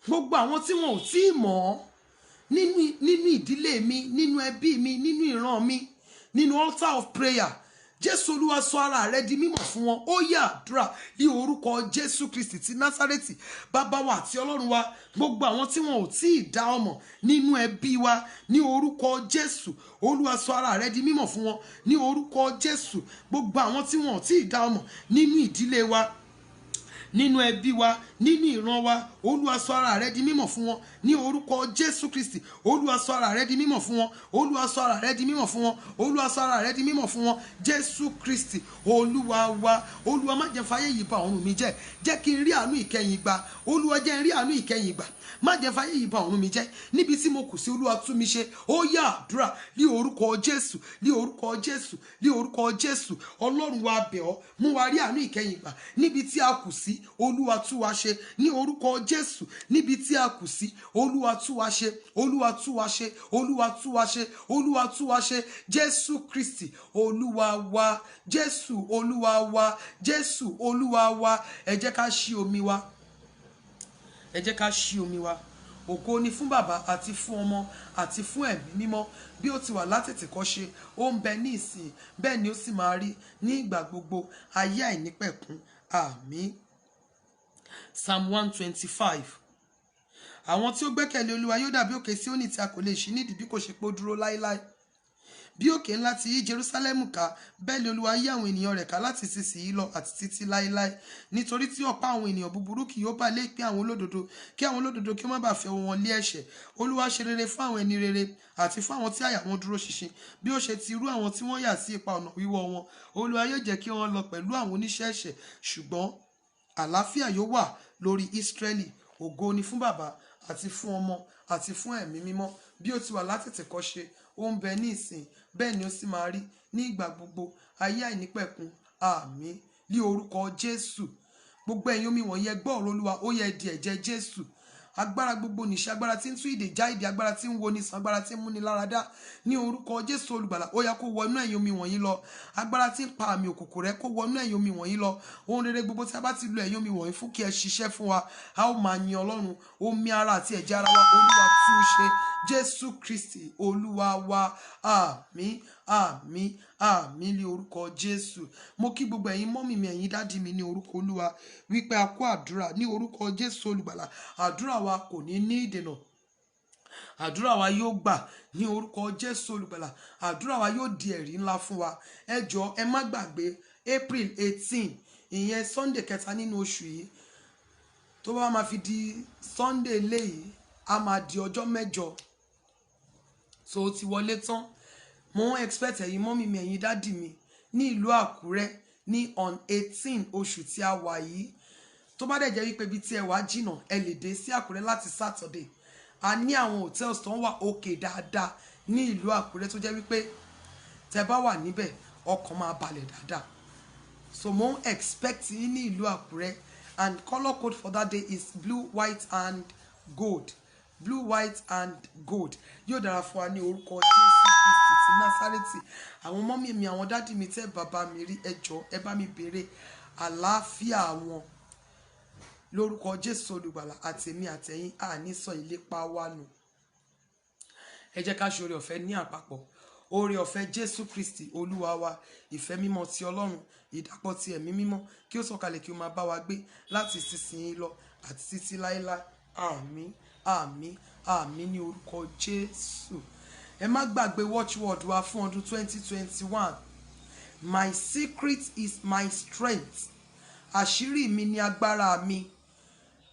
Gbogbo àwọn tí wọn ò tí ì mọ̀ ọ́ nínú ìdílé mi, nínú ẹbí mi, nínú ìran mi, nínú altar of prayer, Jésù Olúwa sọ ara rẹ di mímọ̀ fún wọn. Ó yá àdúrà ní orúkọ Jésù Kristi ti Násárẹ́tì, bàbá wa àti Ọlọ́run wa. Gbogbo àwọn tí wọn ò tí ì dá ọmọ nínú ẹbí wa, ní orúkọ Jésù, Olúwa sọ ara rẹ di mímọ̀ fún wọn ní orúkọ Jésù. Gbogbo àwọn tí wọn ò tí ì dá ọmọ nínú ìdílé wa, nínú ẹbí wa, nínú ìran wa, Olúwa sọ ara rẹ di mímọ̀ fún wọn ní orúkọ Jésù Kristi. Olúwa sọ ara rẹ di mímọ̀ fún wọn. Olúwa sọ ara rẹ di mímọ̀ fún wọn. Olúwa sọ ara rẹ di mímọ̀ fún wọn. Jésù Kristi Olúwa wa. Olúwa má jẹ́ fáyé yìí bà ọ̀run mi jẹ́. Jẹ́ kí n rí àánú ìkẹyìn gbà. Olúwa jẹ́ n rí àánú ìkẹyìn gbà. Má jẹ́ fáyé yìí bà ọ̀run mi jẹ́. Níbi tí mo kù sí, Olúwa tú mi ṣe. Ó yá àdúrà ní orúkọ Jésù, ní orúkọ Jésù, ní orúkọ Jésù. Ọlọ́run wa bẹ̀ ọ́, mú wa rí àánú ìkẹyìn gbà. Níbi tí a kù sí, Olúwa tú wa ṣe ní orúkọ Jésù. Níbi tí a kù sí, Olúwa tú wa ṣe. Olúwa tú wa ṣe. Olúwa tú wa ṣe. Olúwa tú wa ṣe. Jésù Kristi Olúwa wa. Jésù Olúwa wa. Jésù Olúwa wa. Ẹ jẹ́ ká ṣí omi wa. Ẹ jẹ́ ká ṣí omi wa. Ògo ni fún Bàbá àti fún Ọmọ àti fún Ẹ̀mí Mímọ́, bí ó ti wà látètèkọ́ṣe, ó ń bẹ ní ìsìn, bẹ́ẹ̀ ni ó sì máa rí ní ìgbà gbogbo, ayé àìnípẹ̀kun. Àmín. Psalm 125. Àwọn tí ó gbẹ́kẹ̀lé Olúwa yóò dàbí òkè Síónì tí a kò lè ṣí nídìí bí kò ṣe pé ó dúró láéláé. Bí òkè ńlá ti yí Jerúsálẹ́mù ká, bẹ́ẹ̀ ni Olúwa yí àwọn ènìyàn rẹ̀ ká láti ìsinsìnyí lọ àti títí láéláé. Nítorí tí ọ̀pá àwọn ènìyàn búburú kì yóò bá lé ìpín àwọn olódodo, kí àwọn olódodo kí ó má bàa fi ọwọ́ wọn lé ẹ̀ṣẹ̀. Olúwa ṣe rere fún àwọn ẹni rere àti fún àwọn tí àyà wọn dúró ṣinṣin, bí ó ṣe ti rú àwọn tí wọ́n yà sí ipa ọ̀nà wíwọ́ wọn. Olúwa yóò jẹ́ kí wọ́n lọ pẹ̀lú àwọn oníṣẹ́ ẹ̀ṣẹ̀, ṣùgbọ́n àlàáfíà yóò wà lórí Ísírẹ́lì. Ògo ni fún Bàbá àti fún Ọmọ àti fún Ẹ̀mí Mímọ́, bí ó ti wà látètèkọ́ṣe, ó ń bẹ ní ìsìn, bẹ́ẹ̀ ni ó sì máa rí ní ìgbà gbogbo, ayé àìnípẹ̀kun. Àmín. Ní orúkọ Jésù. Gbogbo ẹ̀yin omi wọ̀nyí, ẹ gbọ́ ọ̀rọ̀ Olúwa, ó yẹ di ẹ̀jẹ̀ Jésù. Agbára gbogbo nìṣẹ́, agbára tí ń tú ìdè já ìdè, agbára tí ń wo ni sàn, agbára tí ń múni láradá, ní orúkọ Jésù Olùgbàlà, ó yá kó wọnú ẹ̀yin omi wọ̀nyí lọ. Agbára tí ń pa àmì òkùnkùn rẹ́ kó wọnú ẹ̀yin omi wọ̀nyí lọ. Ohun rere gbogbo tí a bá ti lo ẹ̀yin omi wọ̀nyí fún, kí ẹ ṣiṣẹ́ fún wa. A ó máa yin Ọlọ́run. Omi ara àti ẹ̀jẹ̀ ara wa, Olúwa tú ṣe. Jésù Kristi Olúwa wa. Àmín. Àmín. Àmín ní orúkọ Jésù. Mo kí gbogbo ẹ̀yin mọ́mì mi, ẹ̀yin dádì mi ní orúkọ Olúwa wípé a kú àdúrà ní orúkọ Jésù Olùgbàlà. Àdúrà wa kò ní ní ìdènà. Àdúrà wa yóò gbà ní orúkọ Jésù Olùgbàlà. Àdúrà wa yóò di ẹ̀rí ńlá fún wa. Ẹ jọ̀ọ́ ẹ má gbàgbé April 18, ìyẹn Sunday kẹta nínú oṣù yìí. Tó bá máa fi di Sunday léyìí, a máa di ọjọ́ mẹ́jọ. So ó ti wọlé tán. Mo expect ẹ̀yin mọ́mì mi, ẹ̀yin dádì mi ní ìlú Àkúrẹ́ ní on 18 oṣù tí a wà yìí. tó bá dẹ̀ jẹ́ wípé ibi tí ẹ wá jìnnà ẹ lè dé sí Àkúrẹ́ láti Saturday. A ní àwọn hotels tó ń wà òkè dáadáa ní ìlú Àkúrẹ́ tó jẹ́ wípé tẹ bá wà níbẹ̀ ọkàn máa balẹ̀ dáadáa. So mo ń expect yín ní ìlú Àkúrẹ́, and colour code for that day is blue, white and gold. Blue, white and gold. Yóò dára fún wa ní orúkọ Jésù Kristi ti Násárẹ́tì. Àwọn mọ́mí mi, àwọn dádì mi tẹ́ bàbá mi rí, ẹ jọ̀ọ́ ẹ bá mi béèrè àlàáfíà wọn lórúkọ Jésù olùgbàlà. Àtèmi àtẹ̀yin àní sọ ìlépa wa nù. Ẹ jẹ́ ká ṣe oore ọ̀fẹ́ ní àpapọ̀. Oore ọ̀fẹ́ Jésù Kristi Olúwa wa, ìfẹ́ mímọ́ ti Ọlọ́run, ìdàpọ̀ ti ẹ̀mí mímọ́ kí ó sọ̀kalẹ̀ kí ó máa bá wa gbé láti ìsinsìnyí lọ àti títí láéláé. Àmín, àmín, àmín ní orúkọ Jésù. Ẹ má gbàgbé watchword wa fún ọdún 2021. My secret is my strength. Àṣírí mi ni agbára mi.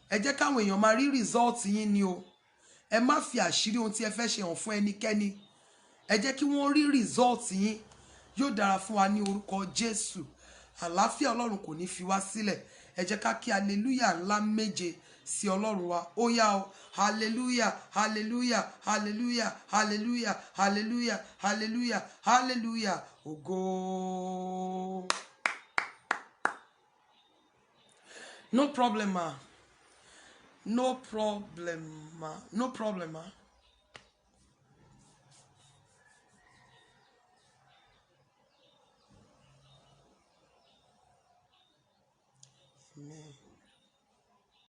Ẹ jẹ́ káwọn èèyàn máa rí result yín ni o. Ẹ má fi àṣírí ohun tí ẹ fẹ́ ṣe hàn fún ẹnikẹ́ni. Ẹ jẹ́ kí wọ́n rí result yín. Yóò dára fún wa ní orúkọ Jésù. Àlàáfíà Ọlọ́run kò ní fi wá sílẹ̀. Ẹ jẹ́ ká kí hallelujah ńlá méje sí Ọlọ́run wa. Ó yá o. Hallelujah, hallelujah, hallelujah, hallelujah, hallelujah, hallelujah, hallelujah. Ògo. No problem, ma. No problem, ma. No problem, ma. Amen.